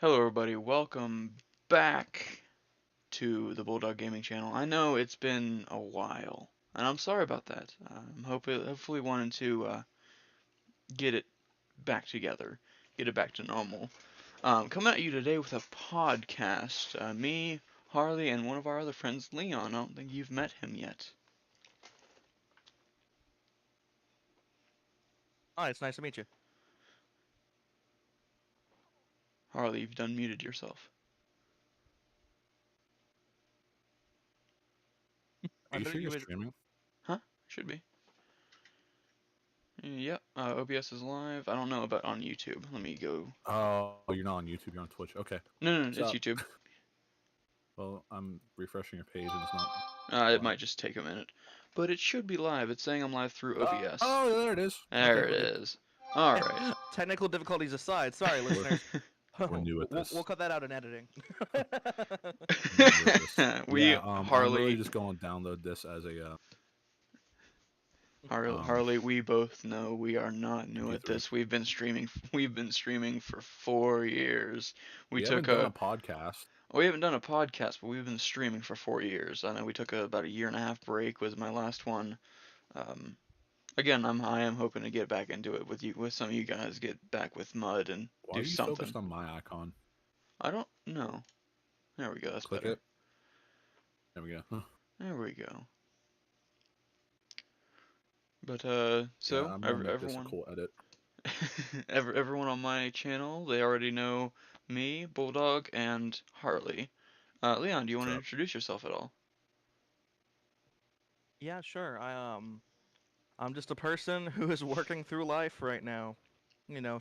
Hello, everybody. Welcome back to the Bulldog Gaming channel. I know it's been a while, and I'm sorry about that. I'm hopefully wanting to get it back together, get it back to normal. Coming at you today with a podcast. Me, Harley, and one of our other friends, Leon. I don't think you've met him yet. Hi, it's nice to meet you. Harley, you've done muted yourself. Are I you thought sure you you're would. streaming? Huh? Should be. Yep. OBS is live. I don't know about on YouTube. Let me go. Oh, you're not on YouTube. You're on Twitch. Okay. No, What's it's up? YouTube. Well, I'm refreshing your page and it's not It live. might just take a minute. But it should be live. It's saying I'm live through OBS. Oh, there it is. Okay, There it we're good. is. Alright. Technical difficulties aside, sorry, listeners. We're new at We'll this. cut that out in editing. We're new at this. We, Yeah. I'm Harley, literally just going to download this as a Harley, we both know we are not new at MP3. this. We've been streaming for 4 years. We haven't took done a podcast. we haven't done a podcast, but we've been streaming for 4 years. I know we took about a year and a half break was my last one. Um, Again, I am hoping to get back into it with some of you guys, get back with Mud and Why do are you something. focused on my icon? I don't know. There we go. That's Click better. it. There we go. Huh. There we go. But Yeah, I'm gonna make this a everyone, cool edit. everyone on my channel, they already know me, Bulldog, and Harley. Leon, do you want What's to up? introduce yourself at all? Yeah, sure. I'm just a person who is working through life right now.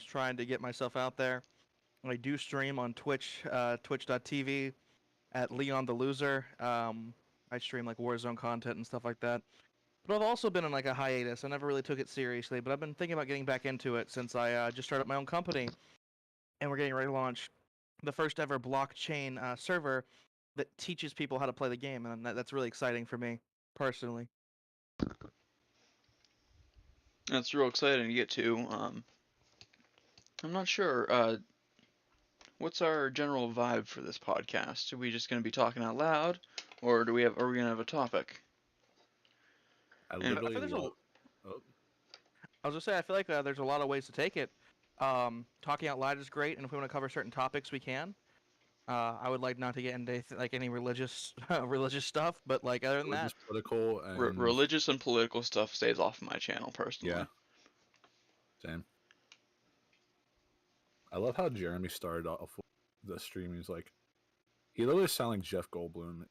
Trying to get myself out there. I do stream on Twitch, twitch.tv at Leon the Loser. I stream like Warzone content and stuff like that. But I've also been on like a hiatus. I never really took it seriously, but I've been thinking about getting back into it since I just started my own company, and we're getting ready to launch the first ever blockchain server that teaches people how to play the game, and that's really exciting for me personally. That's real exciting to get to. I'm not sure. What's our general vibe for this podcast? Are we just going to be talking out loud, or are we going to have a topic? I And I literally feel there's a. love. Oh, I was gonna say I feel like there's a lot of ways to take it. Talking out loud is great, and if we want to cover certain topics, we can. I would like not to get into like any religious religious stuff, but like other than that, religious, political, and religious and political stuff stays off my channel yeah, personally. same. I love how Jeremy started off the stream. He's like, he literally sounded like Jeff Goldblum.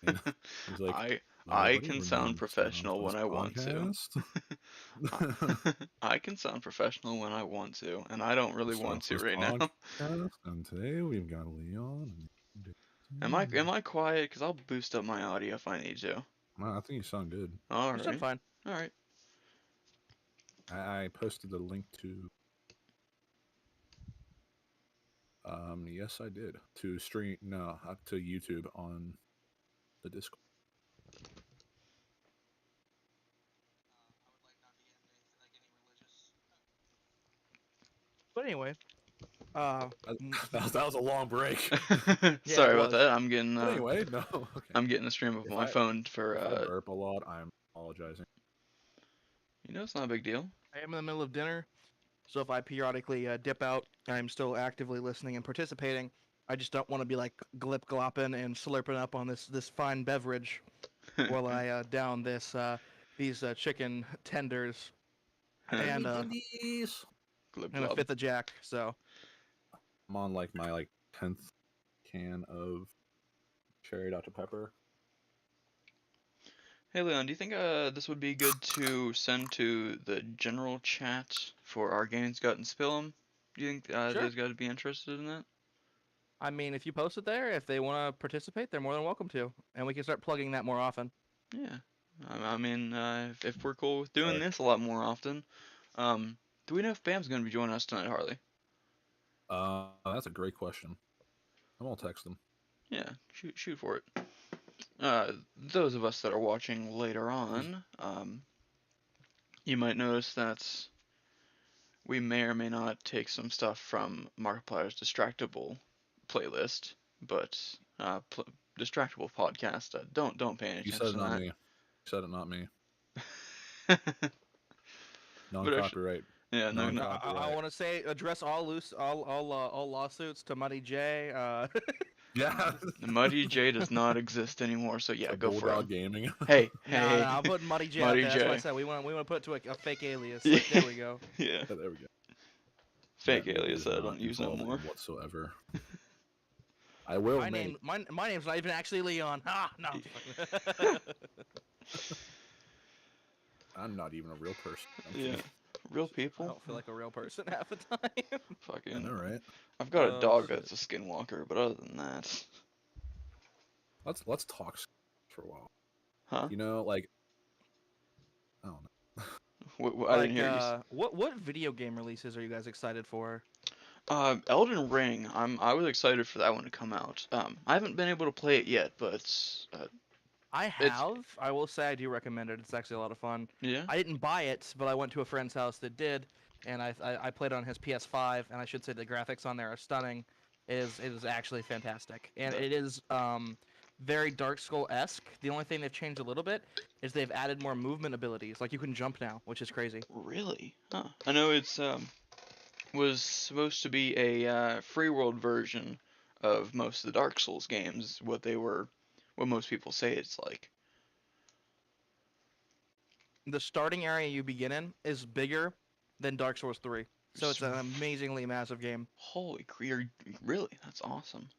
And he's like, I what are can your sound names professional for when this I want to. podcast? I can sound professional when I want to, and I don't really So want to this right now. podcast, and today we've got Leon. Am I quiet? Because I'll boost up my audio if I need to. Well, I think you sound good. All you sound right, fine. all right. I posted the link to. Yes, I did to stream. No, to YouTube on the Discord. But anyway, uh, That was a long break. yeah, it Sorry about was. that. I'm getting But anyway, no. Okay. I'm getting the stream up on my phone for If I burp a lot, I'm apologizing. it's not a big deal. I am in the middle of dinner, so if I periodically dip out, I'm still actively listening and participating. I just don't want to be like glip glopping and slurping up on this fine beverage while I down these chicken tenders and Please. Glib and a glob. fifth of Jack. So I'm on like my 10th can of cherry Dr Pepper. Hey Leon, do you think this would be good to send to the general chat for our Games Gut and Spill 'em? Do you think sure. those guys would be interested in that? I mean, if you post it there, if they want to participate, they're more than welcome to, and we can start plugging that more often. Yeah. I mean, if we're cool with doing Sorry. this a lot more often, do we know if Bam's going to be joining us tonight, Harley? That's a great question. I'm gonna text them. Yeah, shoot for it. Those of us that are watching later on, you might notice that we may or may not take some stuff from Markiplier's Distractable playlist, but distractible podcast. Don't pay any You said it, attention not to me. You said it, not me. that. But actually, Non-copyright. yeah, no, no. I want to say address all lawsuits to Muddy J. Yeah. Muddy J does not exist anymore, so yeah, To go for Bulldog him. Gaming. Hey, No, hey, I'm putting Muddy J out Muddy there. That's what I J. said. We want to put it to a fake alias. Yeah, Like, there we go. yeah. Yeah, there we go. Fake That maybe alias is that I not don't use no involved more. in whatsoever. I will My make. name's not even actually Leon. Ah, no. I'm not even a real person. I'm Yeah, kidding. real I people. don't feel like a real person half the time. I Fucking. know, right? I've got a Oh, dog shit. that's a skinwalker, but other than that, Let's talk for a while. huh? You know, like I don't know. I didn't Like, hear you. what video game releases are you guys excited for? Elden Ring. I was excited for that one to come out. I haven't been able to play it yet, but I it's have. I will say I do recommend it. It's actually a lot of fun. yeah. I didn't buy it, but I went to a friend's house that did, and I played on his PS5, and I should say the graphics on there are stunning. It is actually fantastic, and That it is very Dark Soul-esque. The only thing they've changed a little bit is they've added more movement abilities. Like you can jump now, which is crazy. really, huh? I know it's was supposed to be a free world version of most of the Dark Souls games. What most people say it's like. The starting area you begin in is bigger than Dark Souls 3, so it's an amazingly massive game. Holy creer, really? That's awesome.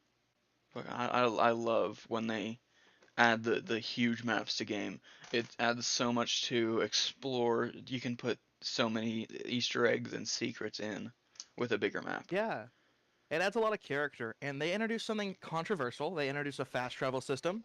Fuck, I love when they add the huge maps to game. It adds so much to explore. You can put so many Easter eggs and secrets in with a bigger map. Yeah, it adds a lot of character, and they introduced something controversial. They introduced a fast travel system.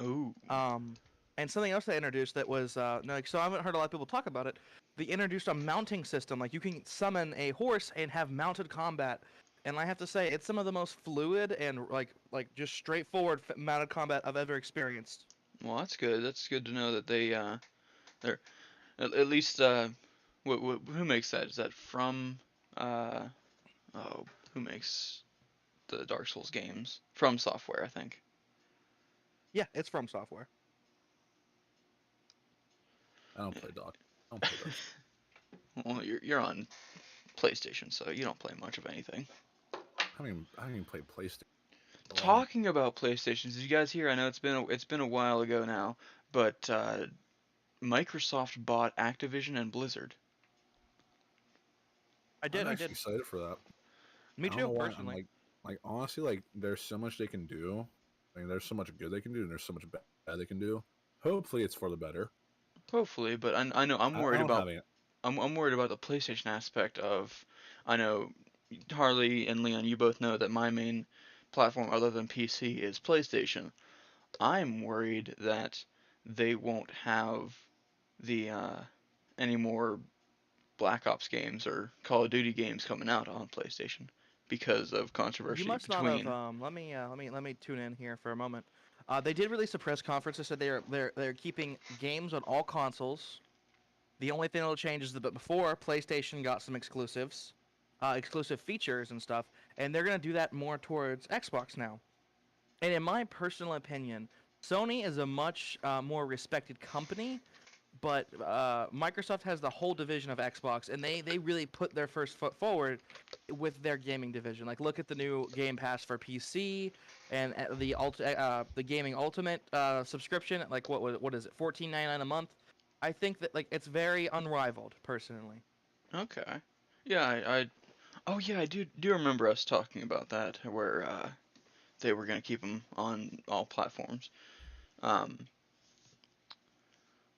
Ooh, Um, and something else they introduced that was like, so I haven't heard a lot of people talk about it. They introduced a mounting system, like you can summon a horse and have mounted combat. And I have to say, it's some of the most fluid and like just straightforward mounted combat I've ever experienced. well that's good. That's good to know that they're at least who makes that? Is that from uh oh who makes the Dark Souls games? From Software, I think. Yeah, it's from software. I don't play Doc. I don't play Doc. Well, you're on PlayStation, so you don't play much of anything. I haven't even played PlayStation. in a while. Talking about PlayStations, did you guys hear? I know it's been a while ago now, but Microsoft bought Activision and Blizzard. I did, I'm I actually did. excited for that. Me I don't too, know why. I'm personally. like honestly, like there's so much they can do. Like there's so much good they can do, and there's so much bad they can do. Hopefully, it's for the better. Hopefully, but I know I'm I worried don't have about any. I'm worried about the PlayStation aspect of. I know Harley and Leon, you both know that my main platform other than PC is PlayStation. I'm worried that they won't have the any more Black Ops games or Call of Duty games coming out on PlayStation because of You controversy must not have. between. Let me tune in here for a moment. They did release a press conference that said they're keeping games on all consoles. The only thing that'll change is that before PlayStation got some exclusive features and stuff, and they're gonna do that more towards Xbox now. And in my personal opinion, Sony is a much more respected company, but Microsoft has the whole division of Xbox, and they really put their first foot forward with their gaming division. Like, look at the new Game Pass for PC and the gaming Ultimate subscription. Like, what is it, $14.99 a month? I think that like it's very unrivaled, personally. Okay. Yeah, oh yeah, I do remember us talking about that where they were gonna keep them on all platforms. Um,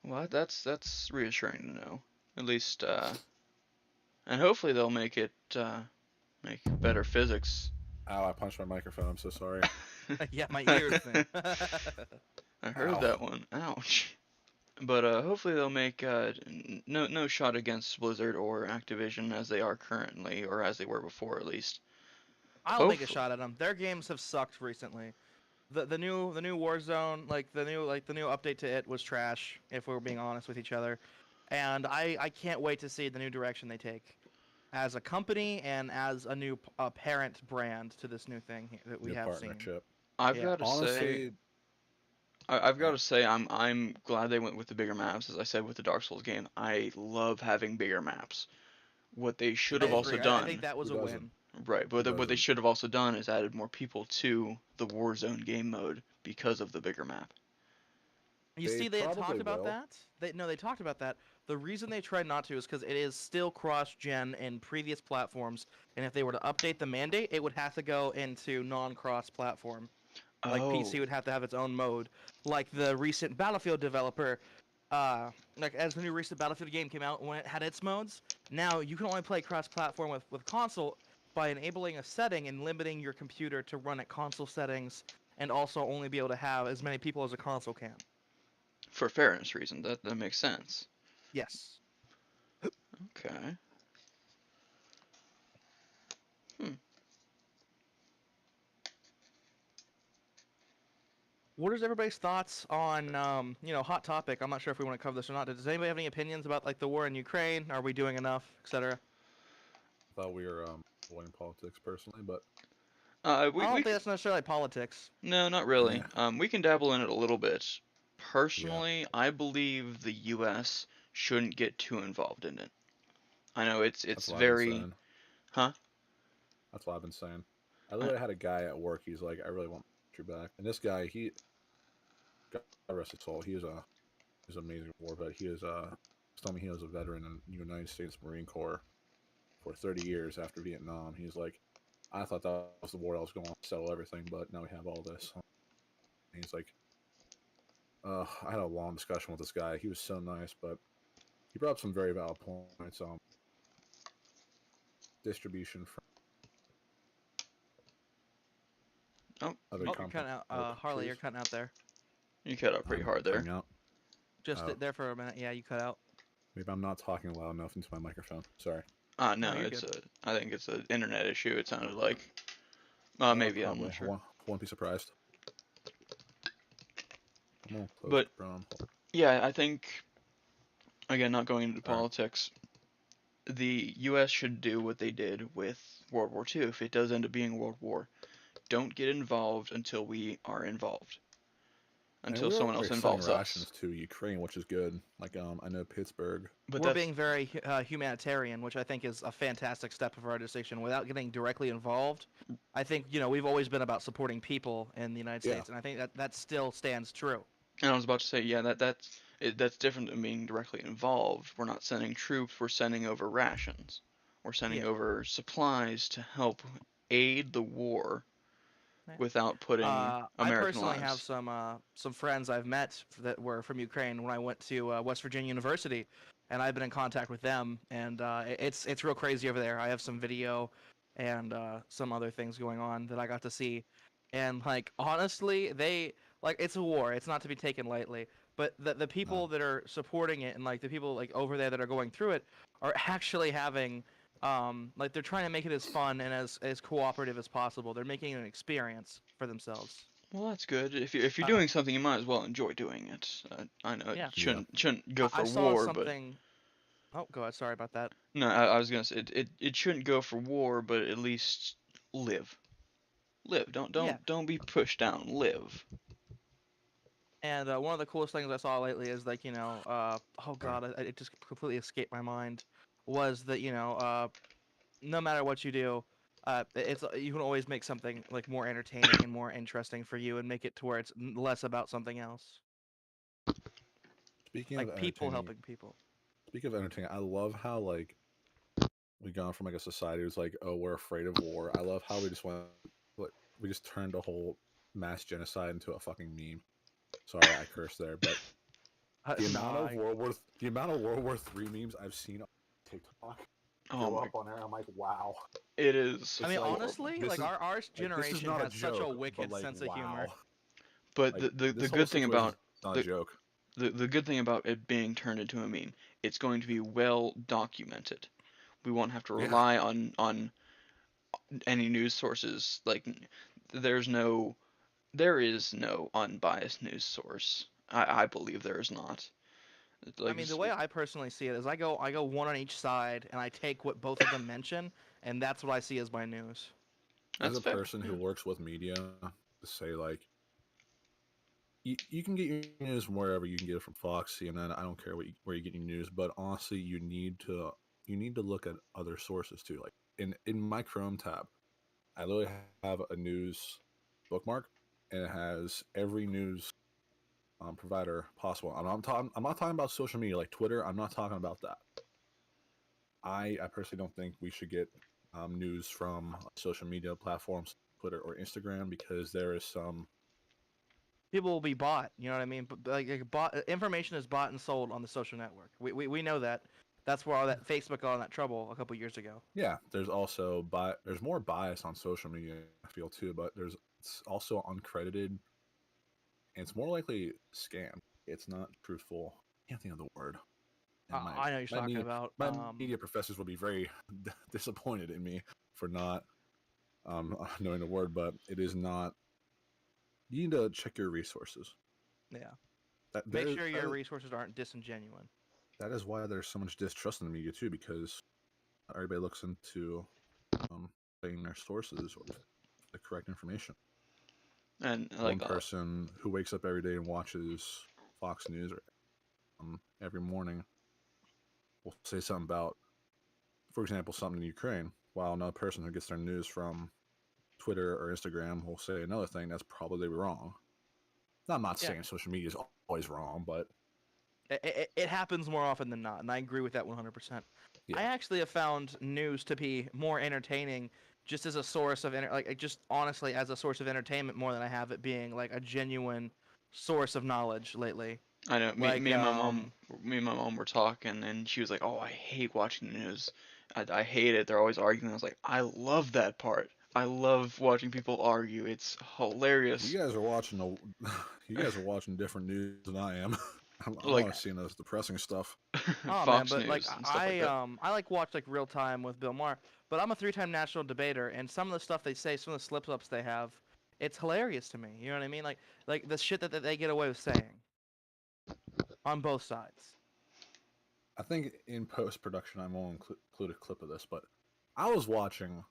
well, that's reassuring to know. At least, and hopefully they'll make better physics. Ow! I punched my microphone. I'm so sorry. Yeah, my ears, man. I heard Ow. that one. Ouch. But hopefully they'll make no shot against Blizzard or Activision as they are currently, or as they were before at least. I'll make a Hopefully. shot at them. Their games have sucked recently. The new Warzone, like the new update to it was trash. If we were being honest with each other, and I can't wait to see the new direction they take. as a company and as a new parent brand to this new thing that we New have seen. partnership. I've Yeah. got to say, Honestly, I've got to say, I'm glad they went with the bigger maps. As I said with the Dark Souls game, I love having bigger maps. What they should I have also agree. I think done, that was who a doesn't? win. right? Who But what they doesn't? should have also done is added more people to the Warzone game mode because of the bigger map. You They see, they had talked probably about will. that. They talked about that. The reason they tried not to is because it is still cross-gen in previous platforms, and if they were to update the mandate, it would have to go into non-cross platform. Like PC Oh, would have to have its own mode. Like the recent Battlefield developer, like as the new recent Battlefield game came out, when it had its modes, now you can only play cross-platform with console by enabling a setting and limiting your computer to run at console settings, and also only be able to have as many people as a console can. for fairness reason, that makes sense. Yes. Okay. Hmm. What is everybody's thoughts on, hot topic? I'm not sure if we want to cover this or not. Does anybody have any opinions about like the war in Ukraine? Are we doing enough, etc.? Thought we were avoiding politics personally, but We I don't we think that's necessarily politics. no, not really. yeah, We can dabble in it a little bit. yeah, Personally, I believe the U.S. shouldn't get too involved in it. I know that's it's what I've been very, saying. huh? That's what I've been saying. I I, literally had a guy at work. He's like, I really want my country back. And this guy, God rest his soul. He's an amazing war vet. He's told me he was a veteran in the United States Marine Corps for 30 years after Vietnam. He's like, I thought that was the war that was going to settle everything, but now we have all this. And he's like, I had a long discussion with this guy. He was so nice, but he brought up some very valid points. Distribution from oh, other Oh, you're cutting out. Harley, countries. you're cutting out there. you cut out pretty I'm hard there. cutting out. Just Uh, there for a minute. Yeah, you cut out. Maybe I'm not talking loud enough into my microphone. Sorry. No, No, you're it's good. a. I think it's an internet issue. It sounded like. Maybe I'm Probably. not sure. Won't be surprised. I'm gonna close But Chrome. yeah, I think again, not going into Sorry. politics, the U.S. should do what they did with World War II. If it does end up being a world war, don't get involved until we are involved. And Until we're someone else already sending involves us. rations to Ukraine, which is good. Like I know Pittsburgh. But We're that's being very humanitarian, which I think is a fantastic step of our decision. Without getting directly involved, I think we've always been about supporting people in the United Yeah. States, and I think that still stands true. and I was about to say, yeah, that's different than being directly involved. We're not sending troops, we're sending over rations. We're sending Yeah. over supplies to help aid the war Yeah. without putting I American personally have lives. some friends I've met that were from Ukraine when I went to West Virginia University, and I've been in contact with them, and it's real crazy over there. I have some video and some other things going on that I got to see, and like honestly, they like it's a war. It's not to be taken lightly, but the No. people that are supporting it and like the people like over there that are going through it are actually having like they're trying to make it as fun and as cooperative as possible. They're making it an experience for themselves. Well, that's good. If you're Uh, doing something, you might as well enjoy doing it. I know it yeah, Yeah. shouldn't go I for saw war, but something. Oh, go ahead. Sorry about that. no, I was gonna say it shouldn't go for war, but at least live, live. Don't Yeah, don't don't be pushed down. Live. and one of the coolest things I saw lately is like oh Sorry. god, it just completely escaped my mind. Was that no matter what you do, it's you can always make something like more entertaining and more interesting for you, and make it to where it's less about something else, Speaking of like people entertaining, helping people. I love how like we've gone from like a society who's like, oh, we're afraid of war. I love how we just went, like, we just turned a whole mass genocide into a fucking meme. Sorry, I cursed there, but Nah, the amount of World War III memes I've seen on TikTok Oh go my, up on there, I'm like, wow. it is I It's mean, like horrible. honestly, this like is our like this is generation not a has such a joke, but wicked like sense of wow. humor. But Like the this whole good thing situation is about not a the, joke. the good thing about it being turned into a meme, it's going to be well documented. We won't have to Yeah. rely on any news sources. Like there is no unbiased news source. I believe there is not. I mean, the way I personally see it is I go one on each side, and I take what both of them mention, and that's what I see as my news. As That's a fair. person Yeah. who works with media, to say like you can get your news from wherever. You can get it from Fox, CNN. I don't care where you get your news, but honestly, you need to look at other sources too. Like in my Chrome tab, I literally have a news bookmark, and it has every news provider possible. I'm not talking about social media like Twitter. I'm not talking about that. I personally don't think we should get news from social media platforms, Twitter or Instagram, because there is some. People will be bought. You know what I mean? But like bought information is bought and sold on the social network. We know that. That's where all that Facebook got in that trouble a couple years ago. Yeah, there's also there's more bias on social media, I feel too, but it's also uncredited, and it's more likely scam. It's not truthful. I can't think of the word. And I know what you're talking about. my media professors will be very disappointed in me for not knowing the word, but it is not. You need to check your resources. Yeah. That Make sure your resources aren't disingenuous. that is why there's so much distrust in the media too, because everybody looks into getting their sources or the correct information. And One like, person who wakes up every day and watches Fox News every morning will say something about, for example, something in Ukraine, while another person who gets their news from Twitter or Instagram will say another thing that's probably wrong. Now, I'm not Yeah. saying social media is always wrong, but It happens more often than not, and I agree with that 100%. yeah. I actually have found news to be more entertaining just as a source of just honestly as a source of entertainment more than I have it being like a genuine source of knowledge lately. I know Like me and my mom were talking, and she was like, "Oh, I hate watching the news. I hate it. They're always arguing." I was like, "I love that part. I love watching people argue. It's hilarious." You guys are watching you guys are watching different news than I am. I'm Like always seeing those depressing stuff. oh man, Fox but like News and stuff like that. I like watch like real time with Bill Maher, but I'm a three-time national debater, and some of the stuff they say, some of the slip-ups they have, it's hilarious to me. You know what I mean? Like the shit that they get away with saying on both sides. I think in post production I won't include a clip of this, but I was watching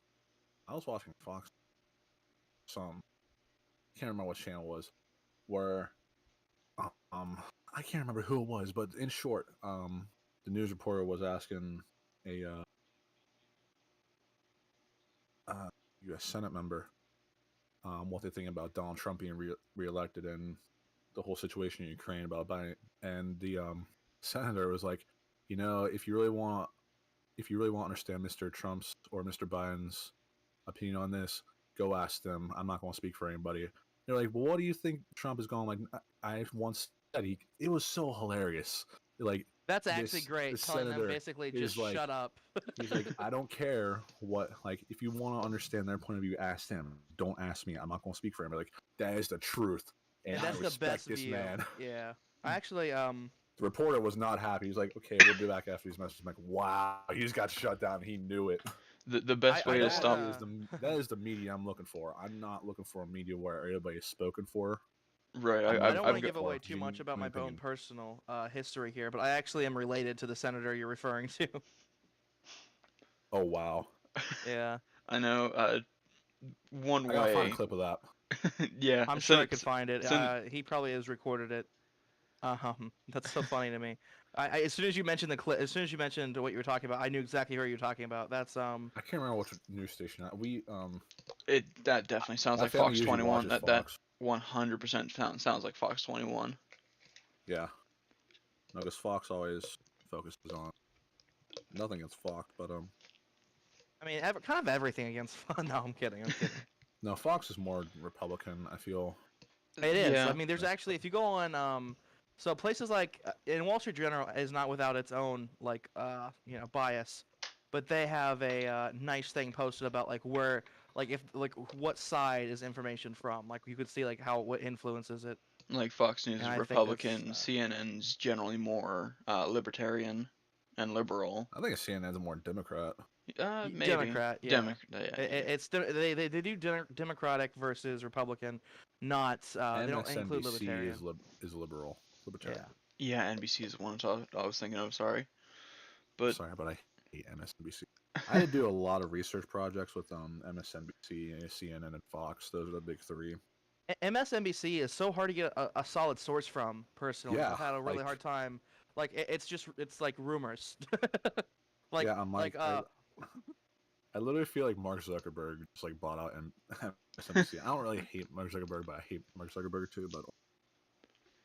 Fox. I can't remember what channel it was, where um I can't remember who it was, but in short, the news reporter was asking a U.S. Senate member what they think about Donald Trump being reelected and the whole situation in Ukraine about Biden, and the senator was like, if you really want to understand Mr. Trump's or Mr. Biden's opinion on this, go ask them. I'm not going to speak for anybody. They're like, well, what do you think Trump is going? Like, I once said it was so hilarious. Like That's actually great. this Telling them senator basically is just like, shut up. he's like, I don't care what, like, if you want to understand their point of view, ask them. Don't ask me. I'm not going to speak for him. Like, that is the truth, and And I that's the respect best this view. man. Yeah. I actually The reporter was not happy. He's like, okay, we'll be back after these messages. I'm like, wow, he just got shut down. He knew it. The best way I to read stop. That is the media I'm looking for. I'm not looking for a media where everybody is spoken for. Right, I'm I looking don't want I've to got. give for away too much genuine about my own opinion. personal history here, but I actually am related to the senator you're referring to. Oh wow, Yeah. I know. One I gotta find a way. clip of that. Yeah. I'm sure Send I it. could find it. Send. He probably has recorded it. That's so funny to me. As soon as you mentioned the clip, as soon as you mentioned what you were talking about, I knew exactly what you were talking about. That's I can't remember which news station. We That definitely sounds my like family Fox usually 21. watches That Fox. 100% sounds like Fox 21. Yeah, no, because Fox always focuses on nothing against Fox, but I mean, kind of everything against. No, I'm kidding. I'm kidding. no, Fox is more Republican. I feel. It is. I Yeah. mean, there's actually if you go on so places like in Wall Street Journal is not without its own like bias, but they have a nice thing posted about like where like if like what side is information from. Like you could see like how what influences it, Like Fox News and is I think that's Republican, CNN's generally more libertarian and liberal. I think CNN's more Democrat. Maybe. Democrat. Yeah. Yeah, yeah. They do Democratic versus Republican, not they don't include MSNBC libertarian. is liberal, Yeah. libertarian. Yeah, NBC is the one I was thinking of. Sorry, but Sorry, but I hate MSNBC. I had to do a lot of research projects with MSNBC, CNN, and Fox. Those are the big three. MSNBC is so hard to get a solid source from. Personally, Yeah, I've had a really like hard time. Like it's like rumors. like yeah, I'm like like I literally feel like Mark Zuckerberg just like bought out MSNBC. I don't really hate Mark Zuckerberg, but I hate Mark Zuckerberg too. But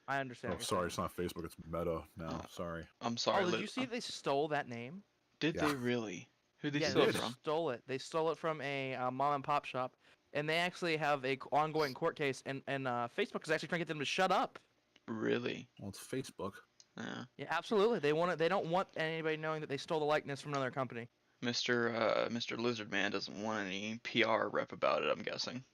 I understand oh, what you're sorry, saying. it's not Facebook. It's Meta now. uh, Sorry. I'm sorry. Oh, did you see they stole that name? Did Yeah, they really? Who'd they Yeah, they they steal it did. from? stole it. They stole it from a mom and pop shop, and they actually have a ongoing court case. And Facebook is actually trying to get them to shut up. Really? Well, it's Facebook. Yeah. Yeah, absolutely. They want it. They don't want anybody knowing that they stole the likeness from another company. Mr. Lizard Man doesn't want any PR rep about it, I'm guessing.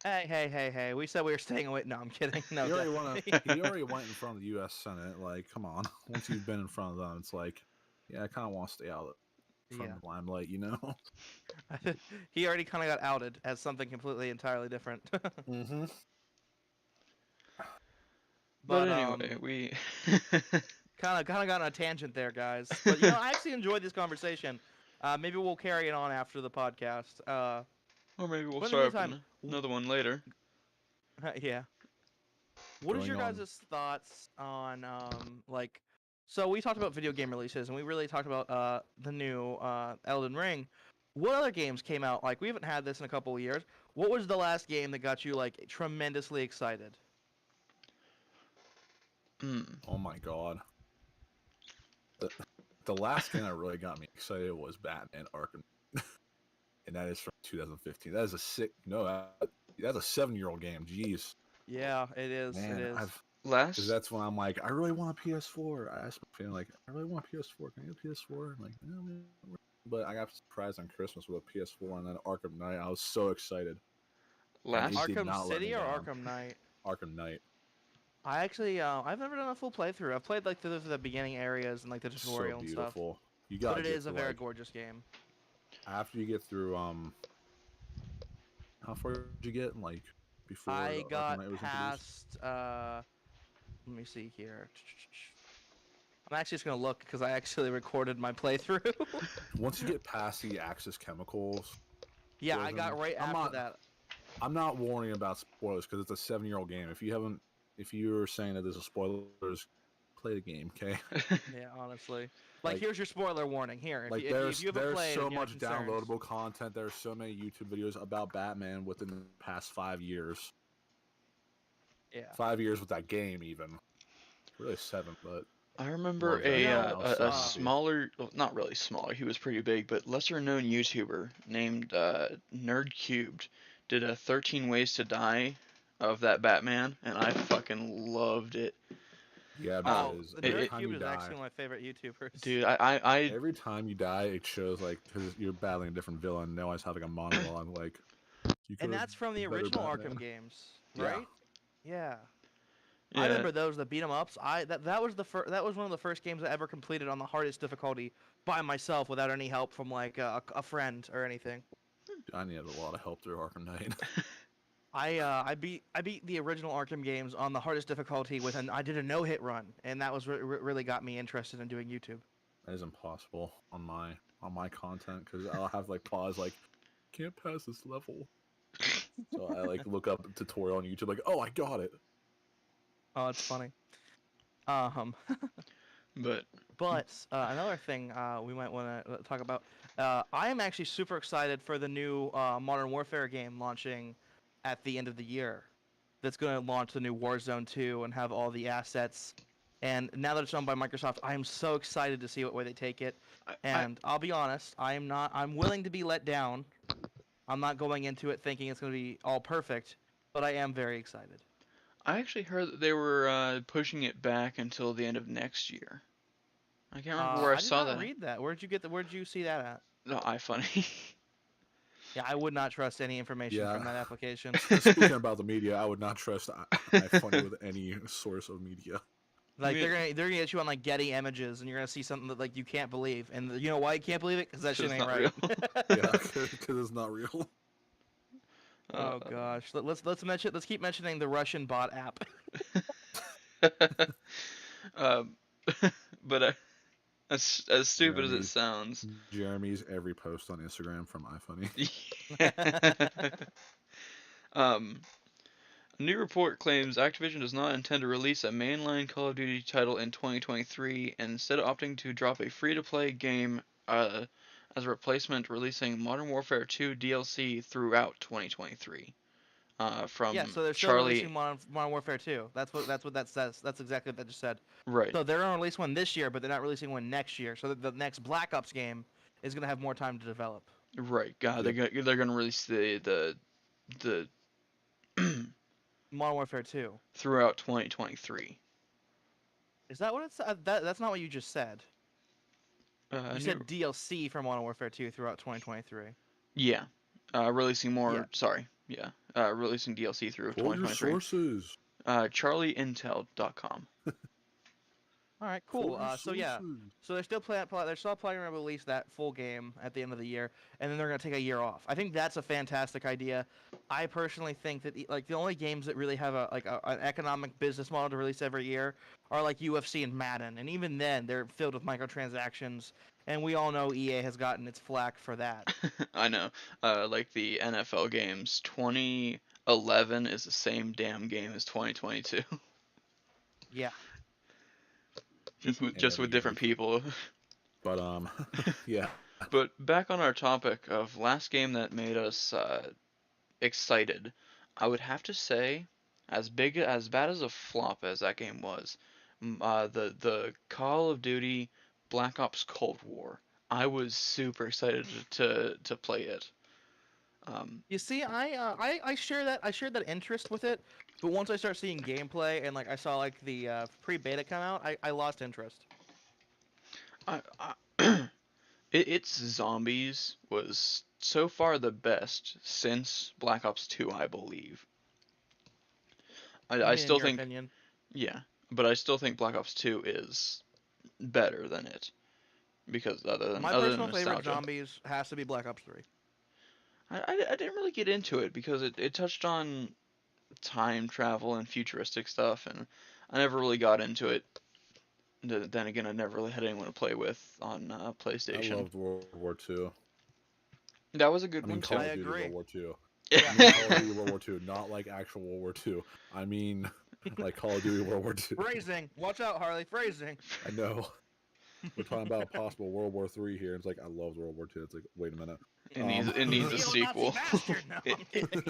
Hey! We said we were staying away. No, I'm kidding. No, He already won. definitely. He already went in front of the U.S. Senate. Like, come on. Once you've been in front of them, it's like, yeah, I kind of want to stay out from Yeah. the limelight, you know. He already kind of got outed as something completely entirely different. Mm-hmm. But But anyway, we kind of got on a tangent there, guys. But I actually enjoyed this conversation. Maybe we'll carry it on after the podcast. or maybe we'll But in the start up meantime, another one later. yeah. What is Going your on. guys' thoughts on like? So we talked about video game releases, and we really talked about the new Elden Ring. What other games came out? Like we haven't had this in a couple of years. What was the last game that got you like tremendously excited? Hmm. Oh my god. The, the last game that really got me excited was Batman Arkham, and that is from 2015. That is a sick. No, that's a 7-year-old game. Jeez, Yeah, it is. It man, is. because Last that's when I'm like, I really want a PS4. I asked my family, like, I really want a PS4. Can I get a PS4? I'm like, no, man. But I got surprised on Christmas with a PS4 and then Arkham Knight. I was so excited, and it last did Arkham not let me City or down. Arkham Knight? Arkham Knight, I actually I've never done a full playthrough. I've played like the beginning areas and like the so tutorial and stuff. beautiful. You But gotta it get is a to very like gorgeous game. after you get through how far did you get like before I Arkham got Knight was introduced? past let me see here. I'm actually just gonna look because I actually recorded my playthrough. Once you get past the Axis Chemicals, Yeah, I got prison, right after that. I'm not warning about spoilers because it's a 7-year-old game. If you're saying that there's a spoilers, play the game, okay? Yeah, honestly. Like, Like- here's your spoiler warning. Here, if Like you, there's if you haven't there's played so and you have much concerns, downloadable content. There's so many YouTube videos about Batman within the past 5 years. yeah. 5 years with that game, even really 7, but I remember Well, a, You know, uh, I was a so a happy. smaller, well, not really smaller, he was pretty big, but lesser known YouTuber named Nerd Cubed did a 13 Ways to Die of that Batman, and I fucking loved it. yeah, Oh, because the every it- Nerd time Cube you is die, actually one of my favorite YouTubers. Dude, I every time you die, it shows like because you're battling a different villain. They always have like a monologue like, you And could've that's from the been better, original Batman." Arkham games, Yeah. right? Yeah. I yeah, remember those, the beat 'em ups. That was that was one of the first games I ever completed on the hardest difficulty by myself without any help from like a friend or anything. I needed a lot of help through Arkham Knight. I beat the original Arkham games on the hardest difficulty I did a no-hit run, and that was really got me interested in doing YouTube. That is impossible on my content because I'll have like pause like can't pass this level. So I like look up a tutorial on YouTube like, oh, I got it. Oh, it's funny. Um, but but another thing we might want to talk about. I am actually super excited for the new Modern Warfare game launching at the end of the year. That's going to launch the new Warzone 2 and have all the assets. And now that it's owned by Microsoft, I am so excited to see what way they take it. And I'll be honest, I'm willing to be let down. I'm not going into it thinking it's going to be all perfect, but I am very excited. I actually heard that they were pushing it back until the end of next year. I can't remember where I saw did not that. read that. Where'd you see that at? No, iFunny. Yeah, I would not trust any information Yeah. from that application. Speaking about the media, I would not trust iFunny with any source of media. Like mean- they're gonna get you on like Getty Images, and you're gonna see something that like you can't believe, and you know why you can't believe it? Because that shit It's ain't not right. Yeah, because it's not real. Oh gosh, let's keep mentioning the Russian bot app. Um, but as stupid as it Jeremy's sounds, Jeremy's every post on Instagram from iFunny. um, a new report claims Activision does not intend to release a mainline Call of Duty title in 2023, and instead opting to drop a free-to-play game as a replacement, releasing Modern Warfare 2 DLC throughout 2023. Yeah, From so they're still Charlie, releasing Modern Warfare 2. That's what that says. That's exactly what that just said. right, So they're gonna release one this year, but they're not releasing one next year. So the next Black Ops game is gonna have more time to develop. right. God, Yep. they're gonna release the Modern Warfare 2. throughout 2023. Is that what it's? That's not what you just said. You New, said DLC for Modern Warfare 2 throughout 2023. yeah, releasing Yeah. more. Sorry, yeah, releasing DLC through Pull your 2023. sources. CharlieIntel.com. All right, Pull cool. your So yeah, sources. so they're still planning to release that full game at the end of the year, and then they're gonna take a year off. I think that's a fantastic idea. I personally think that like the only games that really have an economic business model to release every year are like UFC and Madden, and even then they're filled with microtransactions, and we all know EA has gotten its flack for that. I know. Like the NFL games, 2011 is the same damn game as 2022, Yeah. And just every with year different they keep. people. But yeah. But back on our topic of last game that made us excited, I would have to say, as bad as a flop as that game was, the Call of Duty Black Ops Cold War. I was super excited to play it. Um, You see, I share that interest with it, but once I start seeing gameplay and like I saw like the pre-beta come out, I lost interest. I its zombies was so far the best since Black Ops 2, I believe. You I mean in still your think, opinion? yeah, but I still think Black Ops 2 is better than it because My other than personal favorite nostalgia. zombies has to be Black Ops 3. I didn't really get into it because it touched on time travel and futuristic stuff, and I never really got into it. Then again, I never really had anyone to play with on I PlayStation. loved World War II. That was a I good mean one Call I too. of Duty agree. World War II. Yeah, I mean I Call of agree. Duty World War II, not like actual World War II. I mean like Call of Duty World War II. Phrasing. Watch out, Harley. Phrasing. I know. We're talking about possible World War III here. It's like I loved World War II. It's like, wait a minute. It needs a Neo-Nazi sequel. bastard. No, It- I'm kidding.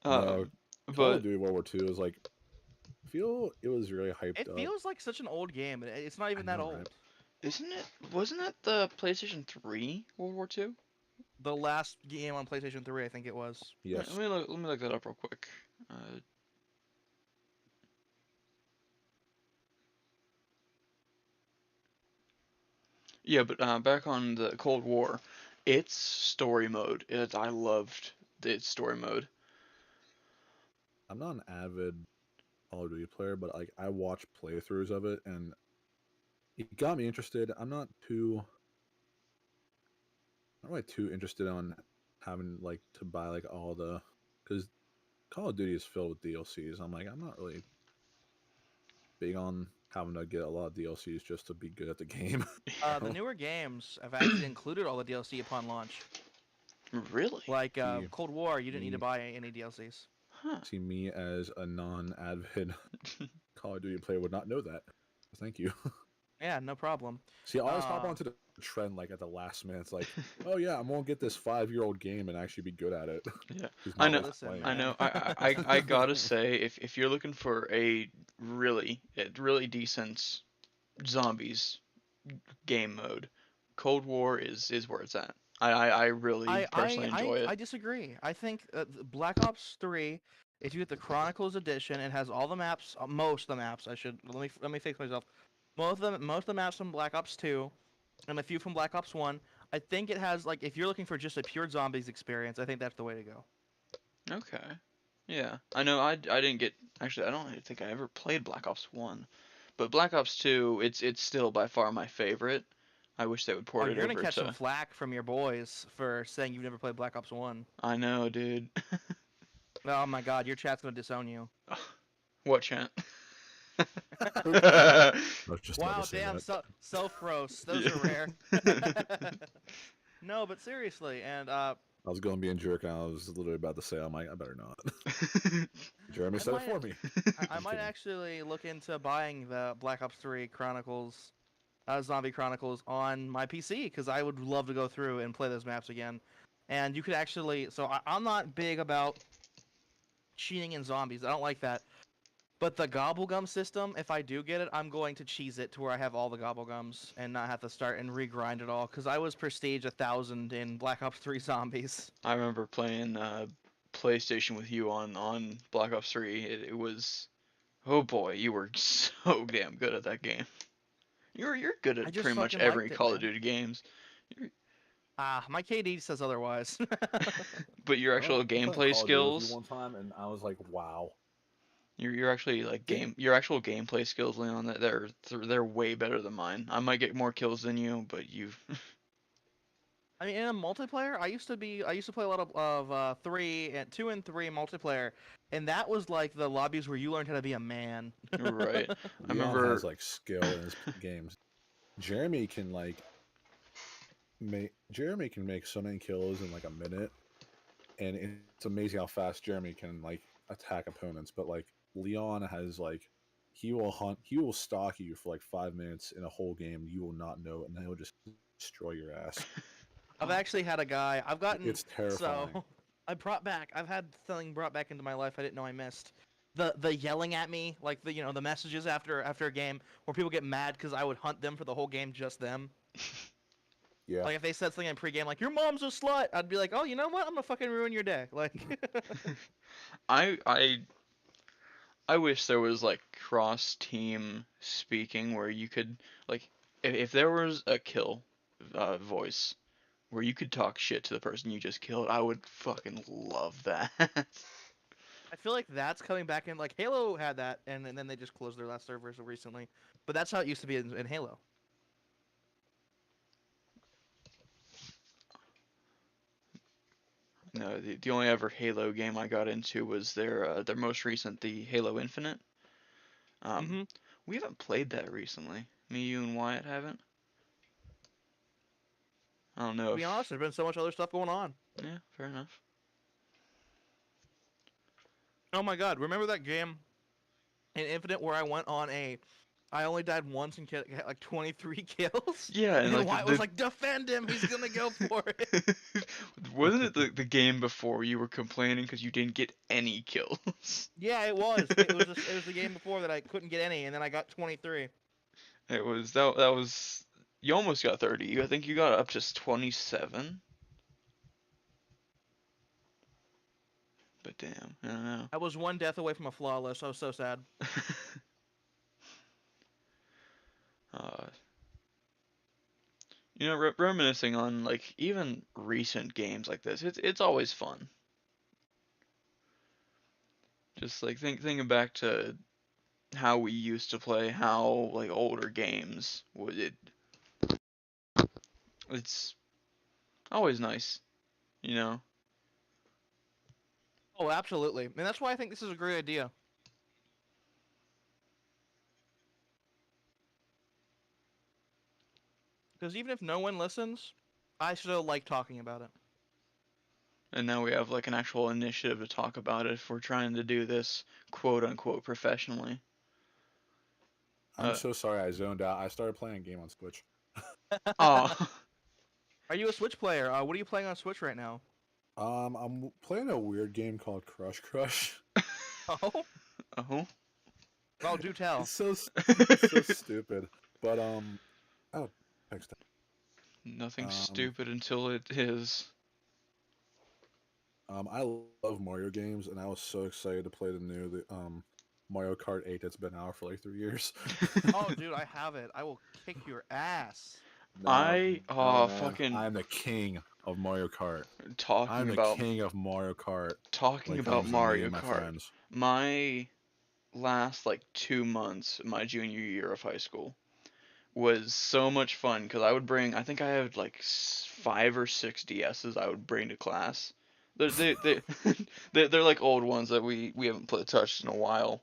No, Call of but Duty World War II is like I feel it was really hyped It up. feels like such an old game. It's not I even that know, old. right? isn't it? Wasn't that the PlayStation 3 World War II? The last game on PlayStation 3, I think it was. Yes. Let me look that up real quick. Yeah, but back on the Cold War, its story mode. I loved its story mode. I'm not an avid Call of Duty player, but like I watch playthroughs of it and it got me interested. I'm not really too interested on having like to buy like all the because Call of Duty is filled with DLCs. I'm like I'm not really big on having to get a lot of DLCs just to be good at the game. The So, newer games have actually included all the DLC upon launch. Really? Like see Cold War, you didn't need to me buy any DLCs. Huh. see me as a non-avid Call of Duty player would not know that. Thank you. Yeah, no problem. See, I always hop Uh, onto the trend like at the last minute. It's like, oh yeah, I'm gonna get this 5-year-old game and actually be good at it. Yeah, Who's I not know. worth listen, playing. I man. know. I gotta say, if you're looking for a really decent zombies game mode, Cold War is where it's at. I really personally enjoy it. I disagree. I think Black Ops 3, if you get the Chronicles edition, it has all the maps, most of the maps. I should let me fix myself. Most of the maps from Black Ops 2, and a few from Black Ops 1. I think it has like if you're looking for just a pure zombies experience, I think that's the way to go. Okay. Yeah, I know. I didn't get actually. I don't think I ever played Black Ops 1, but Black Ops 2, it's still by far my favorite. I wish they would Oh, port it you're gonna over catch some to. flack from your boys for saying you've never played Black Ops 1. I know, dude. Oh my God, your chat's gonna disown you. What chant? That's just never Wow, say damn, that. self roast. Those Yeah. are rare. No, but seriously, and I was going to be a jerk, and I was literally about to say, I'm like, I better not. Jeremy I said it might for me. I I'm might kidding. actually look into buying the Black Ops 3 Chronicles, Zombie Chronicles on my PC because I would love to go through and play those maps again. And you could actually, so I'm not big about cheating in zombies. I don't like that. But the gobblegum system, if I do get it, I'm going to cheese it to where I have all the gobblegums and not have to start and regrind it all. Because I was prestige 1,000 in Black Ops 3 Zombies. I remember playing PlayStation with you on Black Ops 3. It was, oh boy, you were so damn good at that game. You're good I at just pretty much fucking every liked it, Call of man. Duty games. You're, My KD says otherwise. but your actual I'm playing gameplay Call of Duty with you skills, one time, and I was like, wow. you're actually like Didn't your actual gameplay skills, Leon, that they're way better than mine. I might get more kills than you, but you I mean, in a multiplayer, I used to play a lot of 2 and 3 multiplayer, and that was like the lobbies where you learned how to be a man. right. I Leon has remember like skill in his games. Jeremy can make so many kills in like a minute, and it's amazing how fast Jeremy can like attack opponents. But like Leon has like he will stalk you for like 5 minutes in a whole game. You will not know it, and he'll just destroy your ass. I've actually had a guy. I've gotten It's terrifying. so I've had something brought back into my life I didn't know I missed. The yelling at me, like the messages after a game where people get mad because I would hunt them for the whole game, just them. Yeah, Like if they said something in pregame like "Your mom's a slut," I'd be like, "Oh, you know what? I'm gonna fucking ruin your day." Like, I I I wish there was like cross team speaking where you could like if there was a kill voice where you could talk shit to the person you just killed, I would fucking love that. I feel like that's coming back in. Like Halo had that, and then they just closed their last servers recently. But that's how it used to be in Halo. No, the only ever Halo game I got into was their most recent, the Halo Infinite. Um, Mm-hmm. we haven't played that recently. Me, you, and Wyatt haven't. I don't know To be if. honest, there's been so much other stuff going on. Yeah, fair enough. Oh my god, remember that game in Infinite where I went on I only died once and get like 23 kills? Yeah, and And like Wyatt was like, defend him, he's gonna go for it. wasn't it the game before you were complaining because you didn't get any kills? Yeah, it was. It was the game before that I couldn't get any, and then I got 23. It was that was you almost got 30. I think you got up to 27. But damn, I don't know. I was one death away from a flawless. I was so sad. uh, reminiscing on like even recent games like this, it's always fun. Just like thinking back to how we used to play, how like older games would it's always nice, you know. Oh, absolutely. And that's why I think this is a great idea. Because even if no one listens, I still like talking about it. And now we have like an actual initiative to talk about it if we're trying to do this quote unquote professionally. I'm so sorry I zoned out. I started playing a game on Switch. Oh, Are you a Switch player? What are you playing on Switch right now? I'm playing a weird game called Crush Crush. Oh, oh, well, do tell. It's so stupid. But oh, text. nothing Um, stupid until it is. I love Mario games, and I was so excited to play Mario Kart 8 that's been out for like 3 years. Oh, dude, I have it. I will kick your ass. No, no, man. Fucking I'm the king of Mario Kart. I'm talking the about king of Mario Kart talking when it about comes to me Mario and my Kart. friends. My last like 2 months, my junior year of high school, was so much fun because I would bring. I think I had like 5 or 6 DSs I would bring to class. They're like old ones that we haven't touched in a while.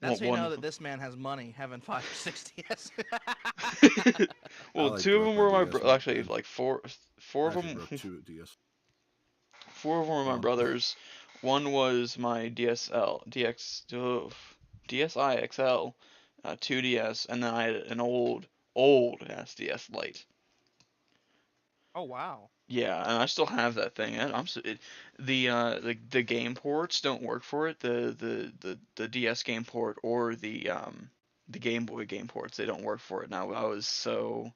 That's how you One know of that them. this man has money having 5 or 6 DS. I Well, like two of broke them my were my DS, actually man. like four I of actually them. broke 2 DS. Four of them were Go my on. brothers. One was my DSL, DSi XL, 2DS, and then I had an old SDS Lite. Oh wow. Yeah, and I still have that thing. The game ports don't work for it. The DS game port or the Game Boy game ports, they don't work for it. Now I was so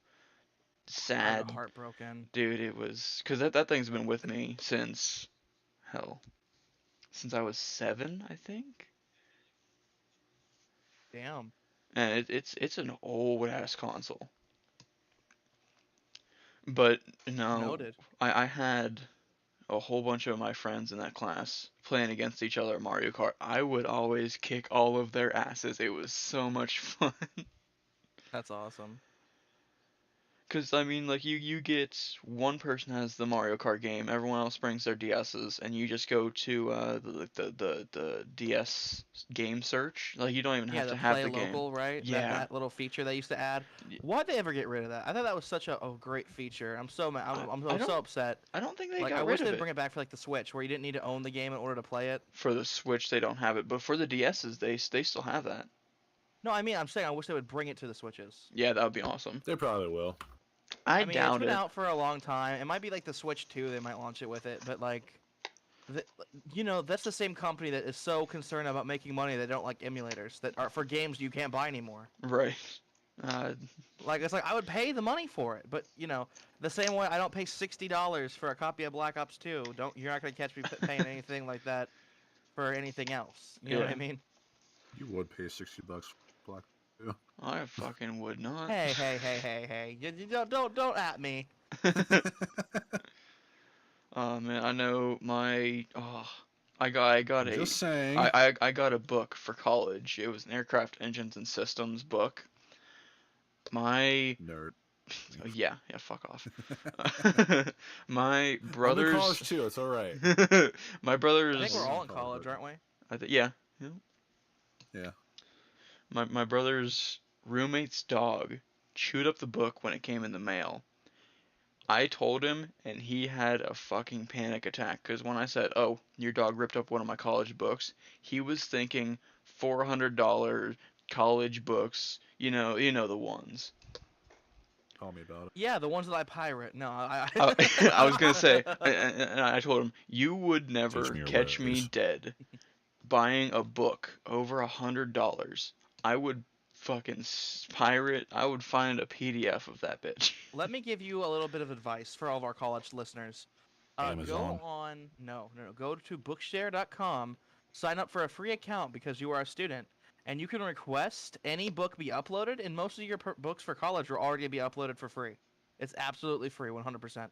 I'd be sad, heartbroken. dude. It was because that thing's been with me since hell, since I was 7, I think. Damn. And it's an old ass console. But no, Noted. I had a whole bunch of my friends in that class playing against each other at Mario Kart. I would always kick all of their asses. It was so much fun. That's awesome. Cause I mean, like you get one person has the Mario Kart game, everyone else brings their DSs, and you just go to the DS game search. Like you don't even Yeah, have the to have play the game. local, right? That Yeah, that little feature they used to add. Y- Why'd they ever get rid of that? I thought that was such a great feature. I'm so mad. I, I'm, I I'm so don't upset. I don't think they Like I got wish rid of they'd it. bring it back for like the Switch, where you didn't need to own the game in order to play it. For the Switch, they don't have it, but for the DSs, they still have that. No, I mean I'm saying I wish they would bring it to the Switches. Yeah, that would be awesome. They probably will. I I mean it's doubt been it. out for a long time. It might be like the Switch 2. They might launch it with it, but like, the, that's the same company that is so concerned about making money they don't like emulators that are for games you can't buy anymore. Right. Uh, Like it's like I would pay the money for it, but the same way I don't pay $60 for a copy of Black Ops 2. You're not gonna catch me paying anything like that for anything else. You know what yeah. I mean? You would pay $60 for Black. Yeah. I fucking would not. Hey, hey, hey, hey, hey! You don't at me. Oh man, I know my I got I'm a just saying. I got a book for college. It was an aircraft engines and systems book. My Nerd. yeah, fuck off. My I'm in brother's college too. It's all right. my I think brother's we're Always all in in college, college, but aren't we? yeah. yeah. My brother's roommate's dog chewed up the book when it came in the mail. I told him, and he had a fucking panic attack. Because when I said, "Oh, your dog ripped up one of my college books," he was thinking $400 college books. You know the ones. Tell me about it. Yeah, the ones that I pirate. No, I, I was gonna say, and I told him, "You would Teach never me your catch me ways. dead buying a book over $100. I would fucking pirate. I would find a PDF of that bitch." Let me give you a little bit of advice for all of our college listeners. Go Amazon. on, no, go to bookshare.com, sign up for a free account because you are a student, and you can request any book be uploaded, and most of your books for college are already be uploaded for free. It's absolutely free, 100%.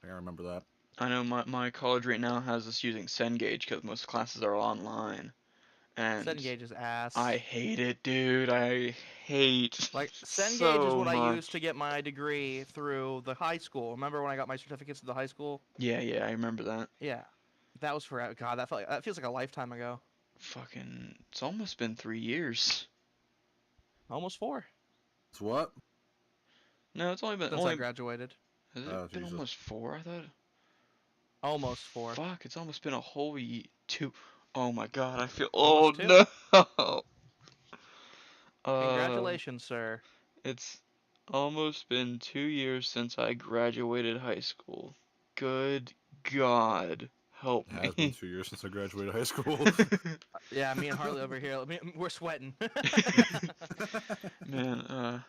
I remember that. I know my college right now has us using Cengage because most classes are online, and Cengage is I ass. hate it, dude. I hate Like, Cengage is so what I used to much. get my degree through the high school. Remember when I got my certificates at the high school? Yeah, I remember that. Yeah. That was forever. God, that feels like a lifetime ago. Fucking, it's almost been 3 years. Almost 4 It's what? No, it's only been since I graduated. has Oh it been Jesus. almost 4? I thought. Almost 4. Fuck, it's almost been a whole 2. Oh my god, I feel. Oh Almost 2. no. Uh, Congratulations, sir. it's almost been 2 years since I graduated high school. Good God, help It has been me. 2 years since I graduated high school. Yeah, me and Harley over here, we're sweating. Man,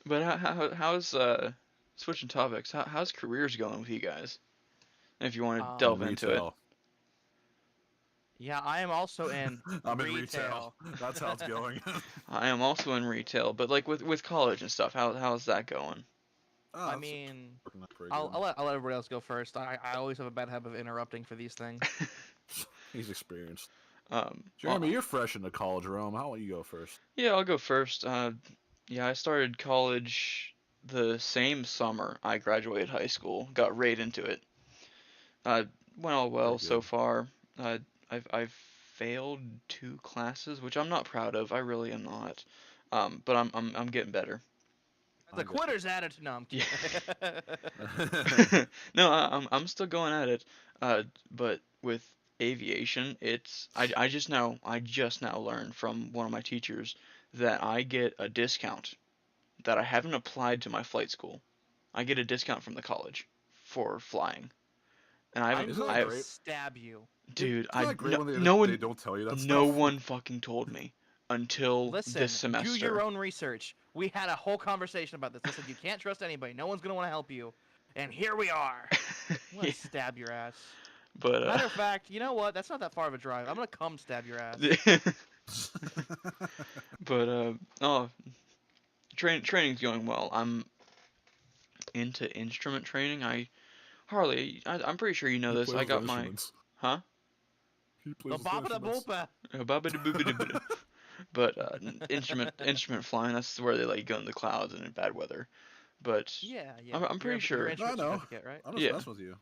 but how's switching topics? How's careers going with you guys? If you want to delve into it. Retail. Yeah, I am also in I'm in retail. retail. That's how it's going. I am also in retail, but like with college and stuff, how's that going? Oh, I it's mean, working out pretty I'll, good. I'll let I'll let everybody else go first. I always have a bad habit of interrupting for these things. He's experienced. Well, Jeremy, you're fresh into college realm. How about you go first? yeah, I'll go first. Yeah, I started college the same summer I graduated high school. Got right into it. Uh, Went all well Pretty so good. far. I've failed 2 classes, which I'm not proud of. I really am not. But I'm getting better. The quitter's attitude. No, I'm Yeah. kidding. No, I'm still going at it. But with aviation, I just now learned from one of my teachers that I get a discount that I haven't applied to my flight school. I get a discount from the college for flying, and I haven't. I'm Isn't that going to great? stab you. Dude, Isn't that great when no they one, don't tell you that no stuff? one fucking told me until Listen, this do your semester. own research. We had a whole conversation about this. I said you can't trust anybody. No one's gonna want to help you, and here we are. I'm gonna Yeah, stab your ass. but Matter of fact, you know what? That's not that far of a drive. I'm gonna come stab your ass. but oh, training's going well. I'm into instrument training. I'm pretty sure you know He this. I plays the got my, instruments. huh? He The plays the baba da instruments. boopa. Ba-ba-da-boo-ba-da-ba-da. But instrument flying. That's where they let you go in the clouds and in bad weather. But Yeah, yeah. I'm pretty Your sure. No, I instrument know. certificate, right? I'm just Yeah, messing with you.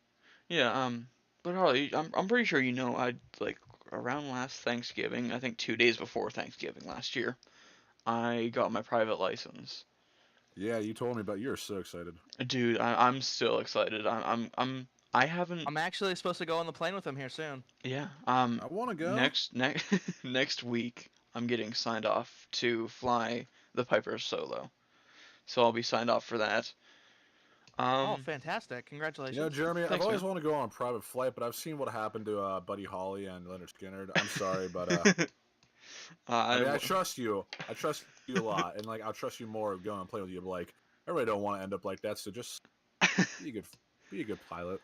yeah. But Harley, I'm pretty sure you know. I like around last Thanksgiving. I think 2 days before Thanksgiving last year, I got my private license. Yeah, you told me about. You're so excited. Dude, I'm still excited. I haven't. I'm actually supposed to go on the plane with him here soon. Yeah. I want to go. Next next week, I'm getting signed off to fly the Piper solo. So I'll be signed off for that. Oh, Um, fantastic! You know, Congratulations. Jeremy, I've thanks, always man. wanted to go on a private flight, but I've seen what happened to Buddy Holly and Leonard Skinner. I'm sorry, but I I mean, I trust you. I trust you a lot, and like I'll trust you more going and playing with you. But like, I really don't want to end up like that. So just be a good, be a good pilot.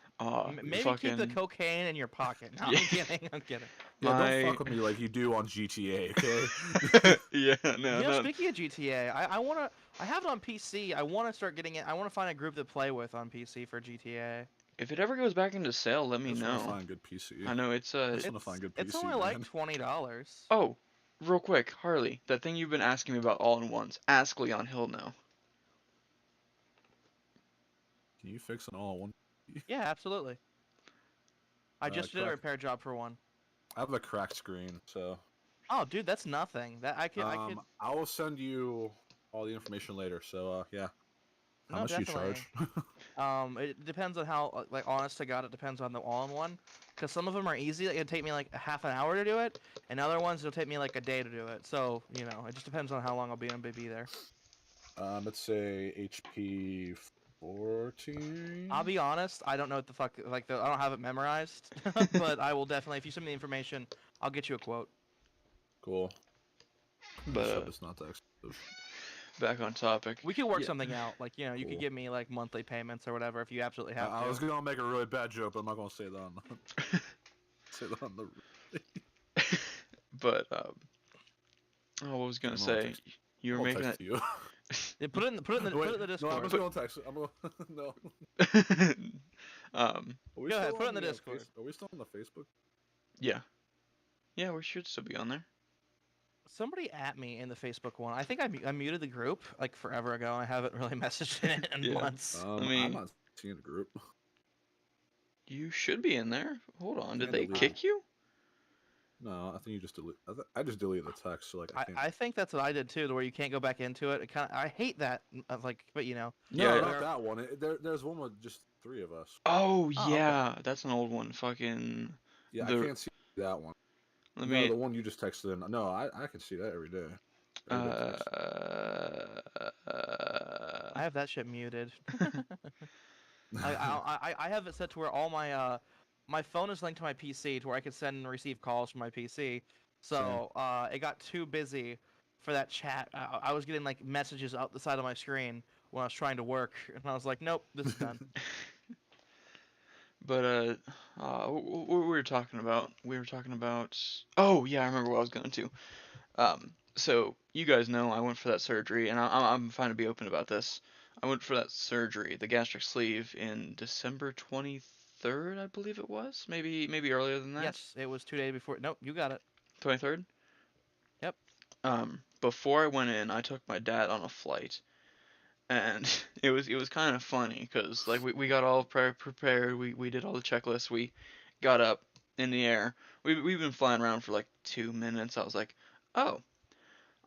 Maybe keep the fucking cocaine in your pocket. No, yeah. I'm kidding. I'm kidding. Yeah, don't My fuck with me like you do on GTA, okay? yeah, no, You know, no. speaking of GTA, I wanna. I have it on PC. I wanna start getting it. I wanna find a group to play with on PC for GTA. If it ever goes back into sale, let I me just want to know. find good PC. I know it's I just want to find good It's PC, only like man. $20. Oh, real quick, Harley, that thing you've been asking me about all in ones. Ask Leon, he'll know. Can you fix an all-in-one? Yeah, absolutely. I just did a Crack. repair job for one. I have a cracked screen, so Oh, dude, that's nothing. That I could. I will send you all the information later. So yeah, how No, much do you definitely. charge? It depends on how, like, honest to God, it depends on the all-in-one. Because some of them are easy. It can take me like a half an hour to do it, and other ones it'll take me like a day to do it. So you know, it just depends on how long I'll be there. Let's say HP 14. I'll be honest, I don't know what the fuck, like, I don't have it memorized, but I will definitely, if you send me the information, I'll get you a quote. Cool. But Just hope it's not that expensive. back on topic. We could work Yeah. something out, like, you know, you could Cool. give me like monthly payments or whatever if you absolutely have I to. was gonna make a really bad joke, but I'm not gonna say that on say that on the. But oh, what was I gonna I'm gonna say? text, You I'm were gonna making text you. Yeah, put it in the put it in the, Wait, put it in the no, Discord. I'm just gonna text. I'm gonna no. that. Are we Go ahead, still put it on in the Discord. Are we still on the Facebook? Yeah, yeah, we should still be on there. Somebody at me in the Facebook one. I think I muted the group like forever ago. I haven't really messaged in it in Yeah. months. I I'm mean, not seeing the group. you should be in there. Hold on, did I they deleted kick you? No, I think you just delete. I just deleted the text, so like I can't. I think that's what I did too, to where you can't go back into it. I hate that. Like, but you know. No, Yeah. not that one. There's one with just 3 of us. Oh Oh, okay. yeah, that's an old one. Fucking Yeah, I the. can't see that one. Let No, me. the one you just texted in. No, I can see that every day. Every day text. I have that shit muted. I have it set to where all my my phone is linked to my PC to where I can send and receive calls from my PC. So it got too busy for that chat. I was getting like messages out the side of my screen when I was trying to work, and I was like, nope, this is done. But what we were talking about? We were talking about. Oh yeah, I remember what I was going to. So you guys know I went for that surgery, and I'm fine to be open about this. I went for that surgery, the gastric sleeve, in December 23rd, I believe it was. Maybe earlier than that. Yes, it was 2 days before. Nope, you got it. 23rd. Yep. Before I went in, I took my dad on a flight, and it was kind of funny because like we got all prepared. We did all the checklists. We got up, in the air. We've been flying around for like 2 minutes. I was like, oh,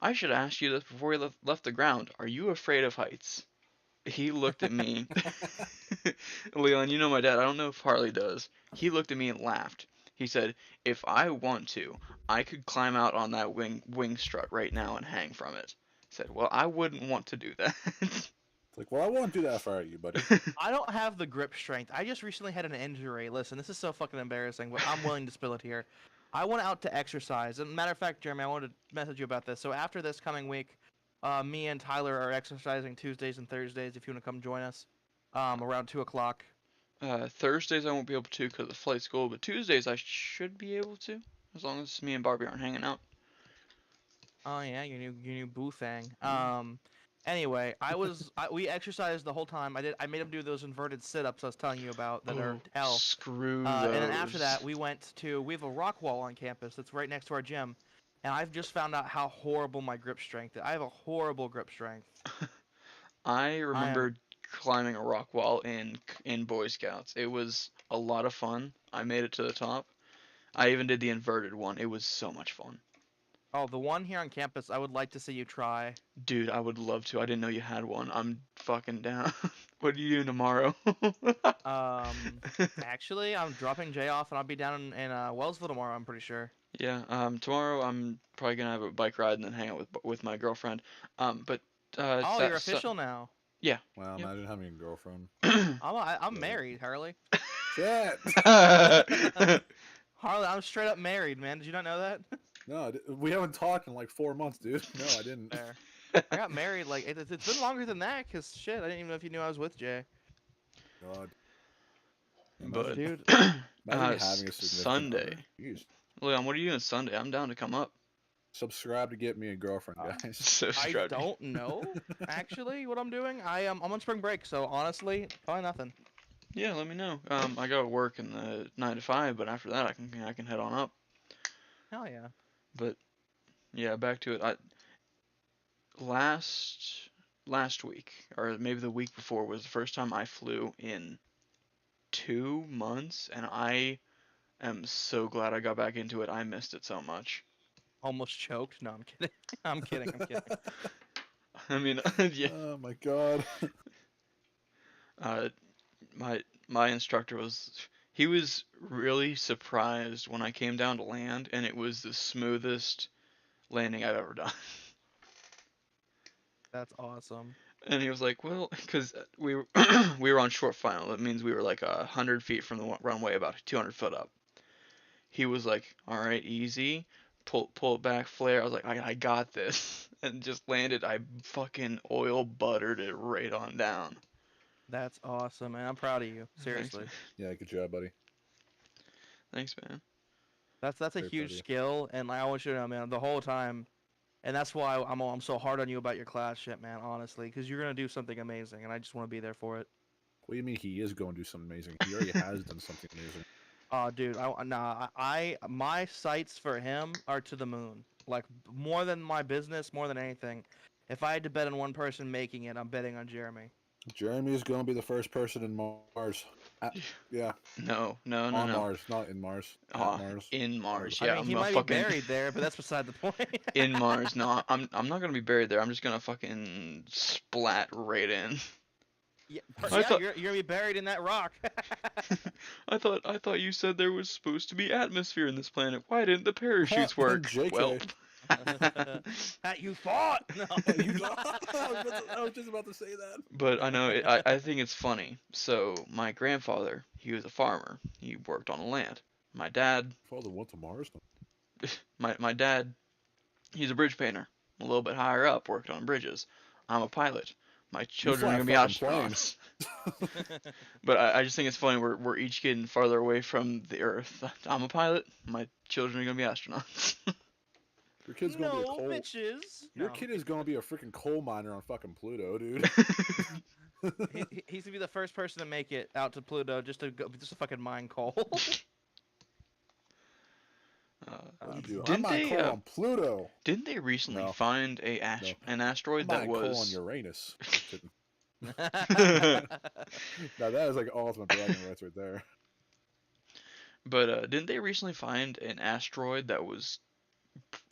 I should ask you this before we left the ground. Are you afraid of heights? He looked at me. Leon, you know my dad. I don't know if Harley does. He looked at me and laughed. He said, "If I want to, I could climb out on that wing strut right now and hang from it." I said, "Well, I wouldn't want to do that." It's like, well, I won't do that if I were you, buddy. I don't have the grip strength. I just recently had an injury. Listen, this is so fucking embarrassing, but I'm willing to spill it here. I went out to exercise. And matter of fact, Jeremy, I wanted to message you about this. So after this coming week, me and Tyler are exercising Tuesdays and Thursdays. If you want to come join us, around 2 o'clock. Thursdays I won't be able to because of flight school, but Tuesdays I should be able to, as long as me and Barbie aren't hanging out. Oh yeah, your new boo thing. Anyway, we exercised the whole time. I made him do those inverted sit-ups I was telling you about that are hell. Screw And then after those. that, we have a rock wall on campus that's right next to our gym, and I've just found out how horrible my grip strength is. I have a horrible grip strength. I remember climbing a rock wall in Boy Scouts. It was a lot of fun. I made it to the top. I even did the inverted one. It was so much fun. Oh, the one here on campus, I would like to see you try. Dude, I would love to. I didn't know you had one. I'm fucking down. What are you doing tomorrow? Actually, I'm dropping Jay off, and I'll be down in Wellsville tomorrow. I'm pretty sure. Yeah, tomorrow I'm probably gonna have a bike ride and then hang out with my girlfriend. But Oh, you're official now. yeah. Wow, Yep. imagine having a girlfriend. I'm married, Harley. Shit! Harley, I'm straight up married, man. Did you not know that? No, we haven't talked in like 4 months, dude. No, I didn't. Fair. I got married like it's been longer than that, cause shit, I didn't even know if you knew I was with Jay. God. But Dude. Imagine having a significant Sunday. other. Jeez. Leon, what are you doing Sunday? I'm down to come up. Subscribe to get me a girlfriend, guys. So I subscribe to me. don't know actually what I'm doing. I'm on spring break, so honestly, probably nothing. Yeah, let me know. I go to work in the 9 to 5, but after that I can head on up. Hell yeah. But yeah, back to it. Last week, or maybe the week before, was the first time I flew in 2 months, and I am so glad I got back into it. I missed it so much. Almost choked. No, I'm kidding. I'm kidding. I'm kidding. I mean, yeah. Oh my god. My instructor he was really surprised when I came down to land, and it was the smoothest landing I've ever done. That's awesome. And he was like, well, because we were we were on short final. That means we were like 100 feet from the runway, about 200 foot up. He was like, all right, easy, pull it back, flare. I was like, I got this, and just landed. I fucking oil buttered it right on down. That's awesome, man. I'm proud of you. Seriously. Yeah, good job, buddy. Thanks, man. That's a Very proud of huge you. skill, and I want you to know, man, the whole time, and that's why I'm so hard on you about your class shit, man. Honestly, because you're gonna do something amazing, and I just want to be there for it. What do you mean he is going to do something amazing? He already has done something amazing. Oh, dude, my sights for him are to the moon. Like more than my business, more than anything. If I had to bet on one person making it, I'm betting on Jeremy. Jeremy is going to be the first person in Mars. Yeah, No. on Mars, not in Mars. At Mars. In Mars, I yeah. mean, he I'm might fucking be buried there, but that's beside the point. in Mars. No, I'm not gonna be buried there. I'm just gonna fucking splat right in. Yeah, I thought- you're gonna be buried in that rock. I thought you said there was supposed to be atmosphere in this planet. Why didn't the parachutes work? JK. Well, You fought. No. I was just about to say that. but I know I think it's funny. So my grandfather, he was a farmer. He worked on the land. My dad, Father went to Mars. my dad, he's a bridge painter. A little bit higher up, worked on bridges. I'm a pilot. My children are fly gonna be fucking astronauts. But I just think it's funny. We're each getting farther away from the Earth. I'm a pilot. My children are gonna be astronauts. Your kid's gonna be a coal. bitches. Your No. kid is gonna be a freaking coal miner on fucking Pluto, dude. He's gonna be the first person to make it out to Pluto just to fucking mine coal. What do you do? Didn't I'm not they, coal on Pluto. Didn't they recently No. find an asteroid I'm that not coal on was? Uranus. Kidding. Now that is like ultimate bragging rights right there. But didn't they recently find an asteroid that was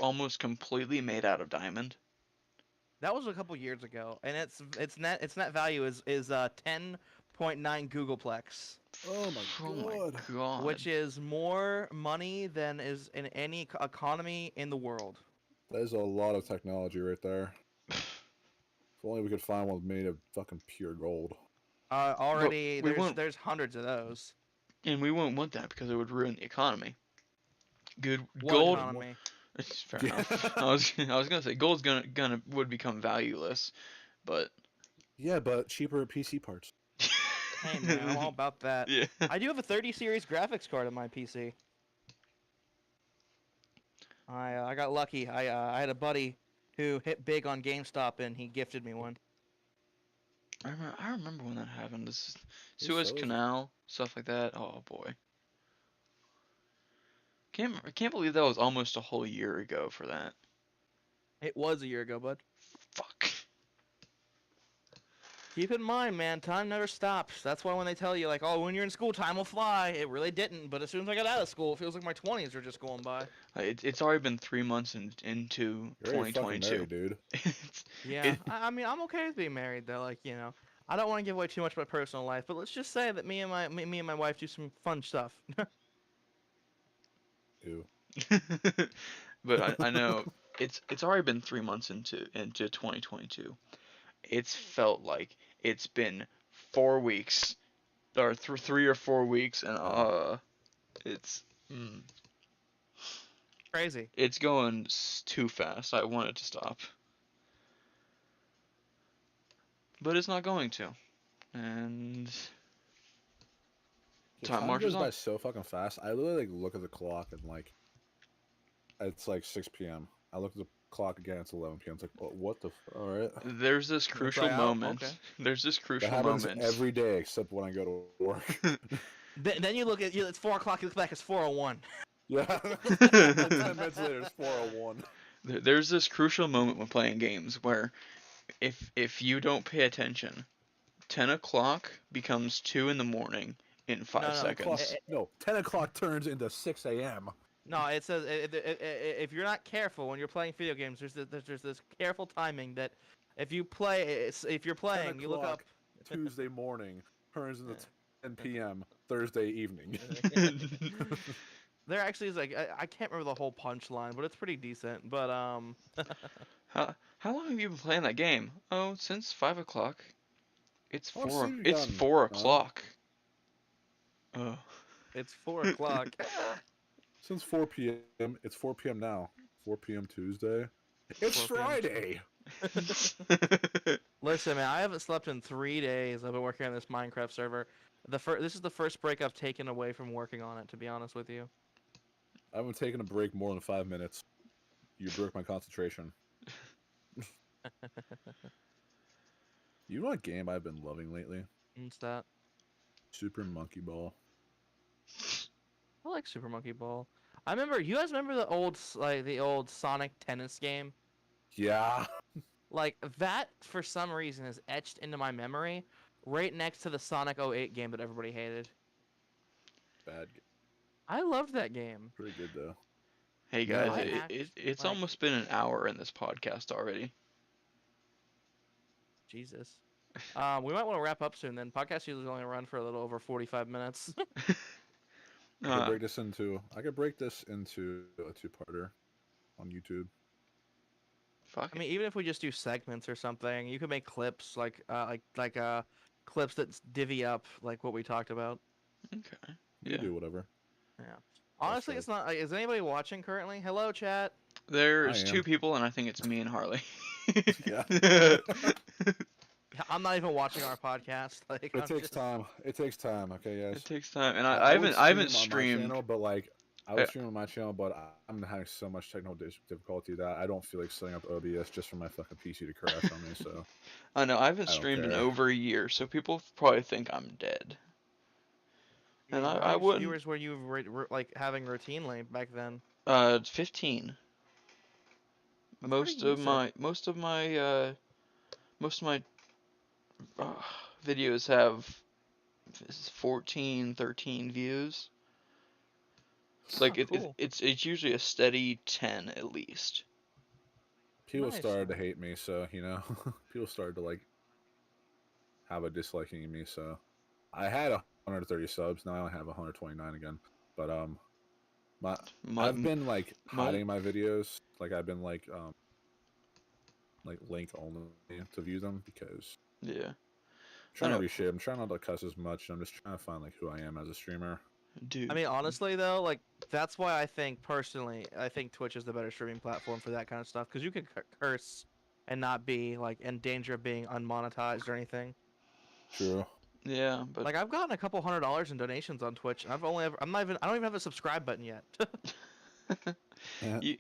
almost completely made out of diamond? That was a couple years ago, and its net value is 10.9 Googleplex, Oh my Oh my god. god. which is more money than is in any economy in the world. That is a lot of technology right there. If only we could find one made of fucking pure gold. But Already we there's won't, there's hundreds of those. and we won't want that because it would ruin the economy. Good What gold. Yeah, more. economy? It's fair Yeah. enough. I was gonna say gold's gonna would become valueless, but Yeah, but cheaper PC parts. Hey man, I'm all about that. yeah. I do have a 30 series graphics card on my PC. I got lucky. I had a buddy who hit big on GameStop and he gifted me one. I remember when that happened. This is These Suez fellas. Canal stuff like that. Oh boy. I can't believe that was almost a whole year ago for that. It was a year ago, bud. Fuck. Keep in mind, man, time never stops. That's why when they tell you, like, oh, when you're in school, time will fly, it really didn't. But as soon as I got out of school, it feels like my 20s are just going by. It's already been 3 months into You're already fucking 2022. married, dude. It's Yeah, it, I mean, I'm okay with being married, though. Like, I don't want to give away too much of my personal life, but let's just say that me and my wife do some fun stuff. Ew. but I know it's already been 3 months into 2022. It's felt like it's been 4 weeks or 3 or 4 weeks, and Yeah. it's mm, Crazy. it's going too fast. I want it to stop, but it's not going to, and Yeah, time time marches goes by on. so fucking fast. I literally like look at the clock and like it's like 6 p.m. I look at the clock again. It's 11 p.m. It's like, what the? All right. There's this It's crucial like, oh, okay. moment. There's this That crucial happens moment. every day except when I go to work. Then you look at it's 4 o'clock. You look back, it's 4:01. Yeah. Like 10 minutes later, it's 4:01. There's this crucial moment when playing games where if you don't pay attention, 10 o'clock becomes 2 in the morning in No, five no. 10 o'clock. seconds. No, 10 o'clock turns into 6 a.m. No, it says if you're not careful when you're playing video games, there's this careful timing that if you're 10 playing, you look up. o'clock Tuesday morning turns into 10 p.m. Thursday evening. There actually is like I can't remember the whole punchline, but it's pretty decent. But How long have you been playing that game? Oh, since 5 o'clock. It's How much 4. sleep you It's gotten, 4 huh? o'clock. Oh. it's 4 o'clock. Since 4 p.m., it's 4 p.m. now. 4 p.m. Tuesday. It's 4 p.m. Friday. Listen, man, I haven't slept in 3 days. I've been working on this Minecraft server. This is the first break I've taken away from working on it. To be honest with you. I haven't taken a break more than 5 minutes. You broke my concentration. You know what game I've been loving lately? What's that? Super Monkey Ball. I like Super Monkey Ball. I remember. You guys remember the old Sonic tennis game? Yeah. Like that, for some reason, is etched into my memory, right next to the Sonic '08 game that everybody hated. Bad game. I loved that game. Pretty good though. Hey No, guys, I it's like almost been an hour in this podcast already. Jesus. We might want to wrap up soon. Then podcast usually only run for a little over 45 minutes. I could break this into a two-parter on YouTube. Fuck I mean, even if we just do segments or something, you could make clips like clips that divvy up like what we talked about. it. Okay. You Yeah. do whatever. Yeah. Honestly, fine. it's not. Is anybody watching currently? Hello, chat. There's I 2 am. people, and I think it's me and Harley. Yeah. Yeah, I'm not even watching our podcast. Like, It I'm takes just... time. It takes time. Okay, It guys. takes time, and I I would haven't stream on my streamed. channel, but like I I- would stream on my channel, but I'm having so much technical difficulty that I don't feel like setting up OBS just for my fucking PC to crash on me. So I know I haven't I don't streamed in care. over a year, so people probably think I'm dead. And How I many wouldn't. viewers were you like having routinely back then? 15. That's pretty decent. Most of my videos have 14, 13 views. Like Cool. it's usually a steady 10 at least. People Nice. started to hate me, so people started to like have a disliking in me. So I had 130 subs. Now I only have 129 again. But my My I've been like my hiding my videos. Like I've been like link only to view them because yeah. I'm I trying to know, reshape. I'm trying not to cuss as much. I'm just trying to find like who I am as a streamer. I dude. mean, honestly though, like that's why I think personally, I think Twitch is the better streaming platform for that kind of stuff because you can curse and not be like in danger of being unmonetized or anything. True. Yeah, but Like I've gotten a couple $100 in donations on Twitch. And I don't even have a subscribe button yet. Yeah. you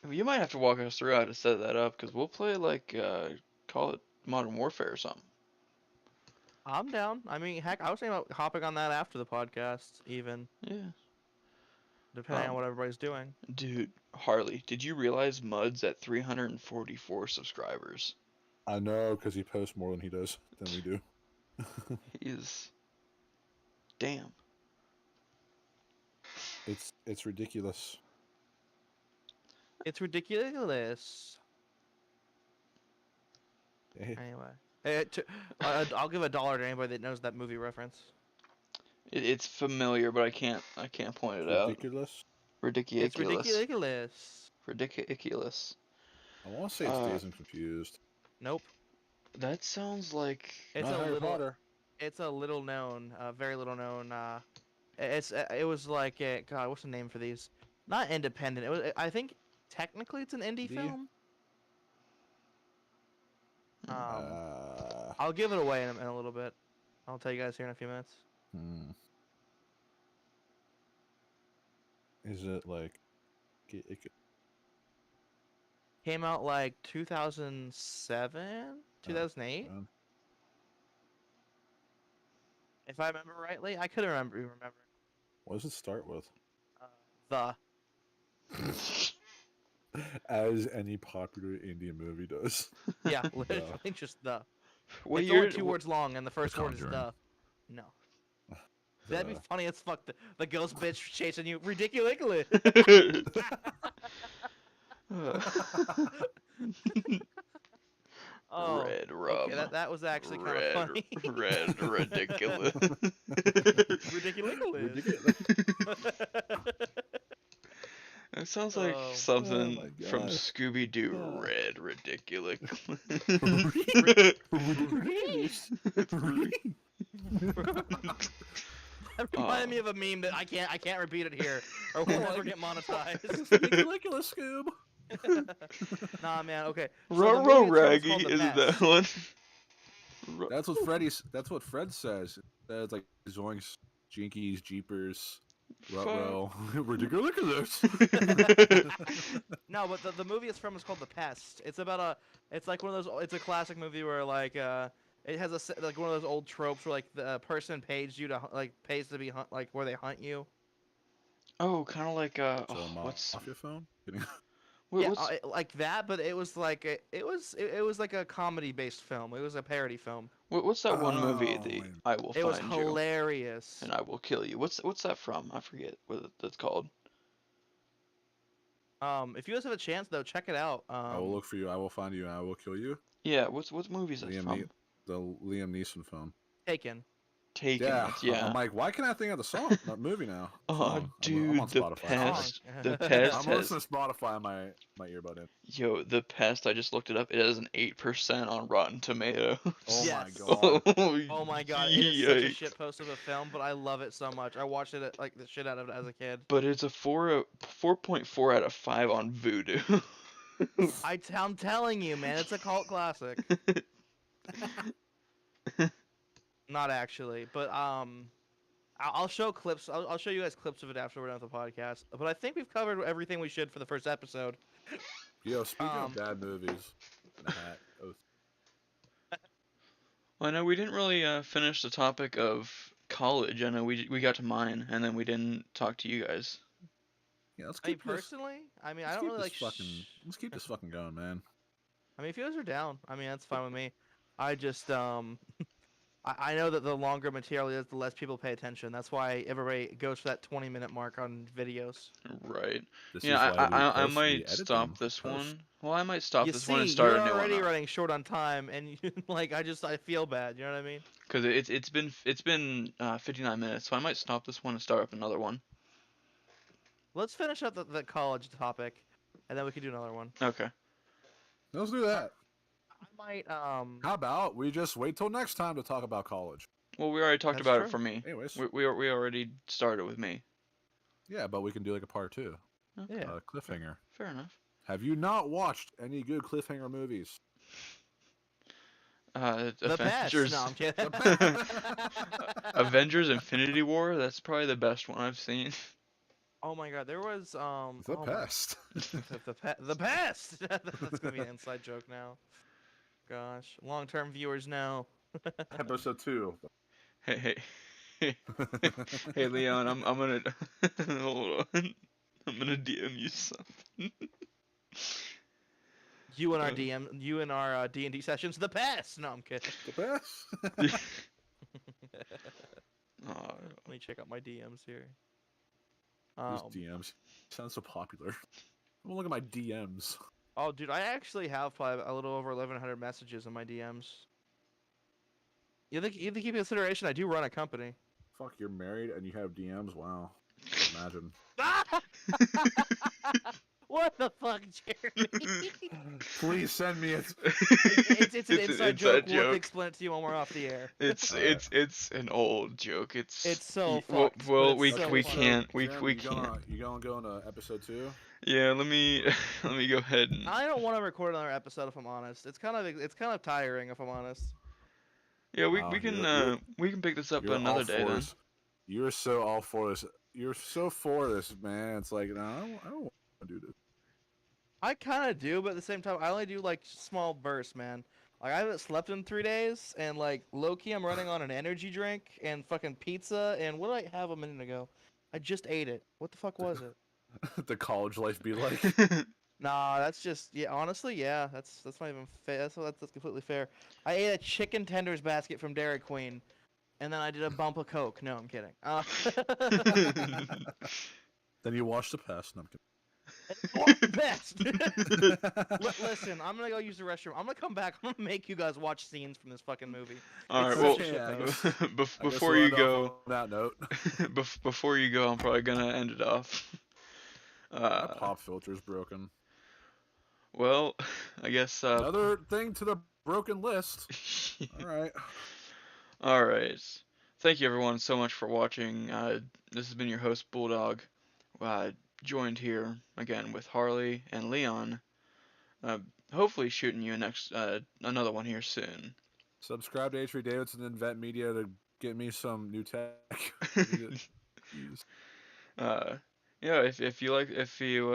you might have to walk us through how to set that up because we'll play like call it Modern Warfare or something. I'm down. I mean, heck, I was thinking about hopping on that after the podcast, even Yeah. depending on Um, what everybody's doing. dude, Harley, did you realize Mud's at 344 subscribers? I know because he posts more than we do. He's damn. It's ridiculous. It's ridiculous. Eh, Anyway, I'll give $1 to anybody that knows that movie reference. It's familiar, but I can't point it out. ridiculous. It's Ridiculous. ridiculous. Ridiculous. I want to say it's Uh, Dazed and Confused. Nope. that sounds like It's Not a Harry little. Potter. It's a little known, very little known. It was like God, what's the name for these? Not independent. It was. I think technically it's an indie The- film. Um, Uh, I'll give it away in a little bit. I'll tell you guys here in a few minutes. hmm. Is it like? Came out like 2007, 2008, if I remember rightly. I couldn't remember. What does it start with? The As any popular Indian movie does. yeah, literally just the. what It's year? only 2 words long, and the first word is Conjuring. the. No. That'd be The- funny as fuck. The ghost bitch chasing you. Ridiculous. Oh, Red rum. okay, that was actually kind of Red, funny. red, ridiculous. Ridiculous. That sounds like Oh. something Oh my from God. Scooby Doo. Yeah. Red, ridiculous. That reminded me of a meme that I can't repeat it here, or we'll never get monetized. Ridiculous, Scoob. Nah, man. Okay. So Row, the row, movie itself is raggy. called The Isn't Pest. that one? That's what Fred says. It says like zoinks, jinkies, jeepers, Fuck. row, ridiculous. No, but the movie it's from is called The Pest. It's about it's like one of those. It's a classic movie where like it has like one of those old tropes where like the person pays you to pays to be like where they hunt you. Oh, kind of like So what's off your phone? Kidding. Yeah, what's like that, but it was like it was like a comedy based film. It was a parody film. what's that one movie? Oh, The man. I will It was find you hilarious. and I will kill you. What's that from? I forget what that's called. If you guys have a chance though, check it out. I will look for you. I will find you. And I will kill you. Yeah, what movie is that from? The Liam Neeson film. Taken. Taken. Yeah, That's, yeah. I'm like, why can't I think of the song? Not movie now. Oh, Song. dude, I'm on the Spotify. pest. Song. The pest I'm has. listening to Spotify on my earbud in. Yo, the pest. I just looked it up. It has an 8% on Rotten Tomatoes. Oh Yes. my god. Oh my god, it is such a Yikes. shit post of a film, but I love it so much. I watched it like the shit out of it as a kid. But it's a 4.4 out of 5 on Voodoo. I'm telling you, man, it's a cult classic. Not actually, but I'll show clips. I'll show you guys clips of it after we're done with the podcast. But I think we've covered everything we should for the first episode. Yo, speaking Um, of bad movies, in a hat. Well, I know we didn't really finish the topic of college. I know we got to mine, and then we didn't talk to you guys. Yeah, let's I mean, keep this. personally, I mean, I Let's don't keep really this like. fucking. Let's keep this fucking going, man. I mean, if you guys are down, I mean, that's fine with me. I just I know that the longer material is, the less people pay attention. That's why everybody goes for that 20-minute mark on videos. Right. This Yeah, is why we I post, we might edit stop them, this post. one. Well, I might stop You this one see, and start you're a new one already up. running short on time, and you, like I feel bad. You know what I mean? Because it's been 59 minutes, so I might stop this one and start up another one. Let's finish up the college topic, and then we can do another one. Okay. Let's do that. I might How about we just wait till next time to talk about college? Well, we already talked That's about true. it for me. Anyways, We already started with me. yeah, but we can do like a part 2. Okay. Yeah. Cliffhanger. Fair enough. Have you not watched any good cliffhanger movies? The best. Avengers. No, I'm kidding. Avengers Infinity War. That's probably the best one I've seen. Oh my god, there was The oh my- best. the best. That's gonna be an inside joke now. Gosh, long-term viewers know. Episode 2. Hey, hey, Leon. I'm gonna hold on. I'm gonna DM you something. You and our D&D sessions, the best. No, I'm kidding. The best. Aw, Let me check out my DMs here. These DMs sound so popular. I'm gonna look at my DMs. Oh, dude, I actually have probably a little over 1,100 messages in my DMs. You think keep in consideration I do run a company. Fuck, you're married and you have DMs? Wow. Imagine. What the fuck, Jeremy? Please send me it. It's an inside joke. We'll have to explain it to you when we're off the air. It's an old joke. It's so well, fucked. well but we it's so we funny. can't we Jeremy, can't. You gonna go into episode 2? Yeah, let me go ahead and I don't want to record another episode if I'm honest. It's kind of tiring if I'm honest. yeah we Wow, we can you're- we can pick this up You're another all day for then. this. You're so all for this. You're so for this, man. It's like, no, I don't want to do this. I kind of do, but at the same time, I only do like small bursts, man. Like I haven't slept in 3 days, and like low key, I'm running on an energy drink and fucking pizza. And what did I have a minute ago? I just ate it. What the fuck was it? The college life be like. Nah, that's just honestly, yeah, that's not even fair. That's completely fair. I ate a chicken tenders basket from Dairy Queen, and then I did a bump of Coke. No, I'm kidding. Then you watch the past. No, I'm kidding. Or the best. Listen, I'm gonna go use the restroom. I'm gonna come back. I'm gonna make you guys watch scenes from this fucking movie. All right, It's well, such a shit yeah, thing. I guess before we'll you end go, off on that note. before you go, I'm probably gonna end it off. My pop filter's broken. Well, I guess Another thing to the broken list. All right. all right. Thank you everyone so much for watching. This has been your host Bulldog, joined here again with Harley and Leon. Hopefully shooting you another one here soon. Subscribe to H3 Davidson and Vette Media to get me some new tech. Use. Yeah, if you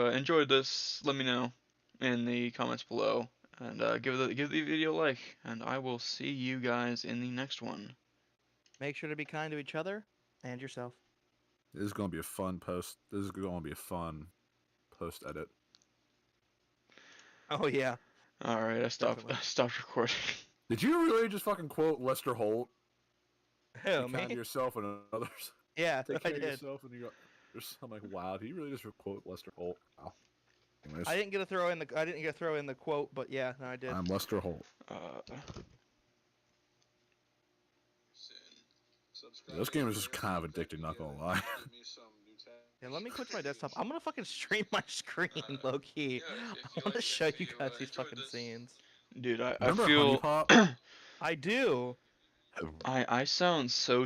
enjoyed this, let me know in the comments below, and give the video a like, and I will see you guys in the next one. Make sure to be kind to each other and yourself. This is going to be a fun post. This is going to be a fun post edit. Oh yeah. All right, I Definitely. stopped recording. Did you really just fucking quote Lester Holt? Hell, Be kind to me? yourself and others. Yeah, Take I care of did. yourself and you. I'm like, wow. Did you really just quote Lester Holt? Wow. Anyways, I didn't get to throw in the quote, but yeah, no, I did. I'm Lester Holt. This game is just kind of addicting. Not gonna lie. Yeah, let me quit my desktop. I'm gonna fucking stream my screen, low key. I wanna show you guys these fucking scenes. Dude, I Remember feel Honey Pop? I do. I sound so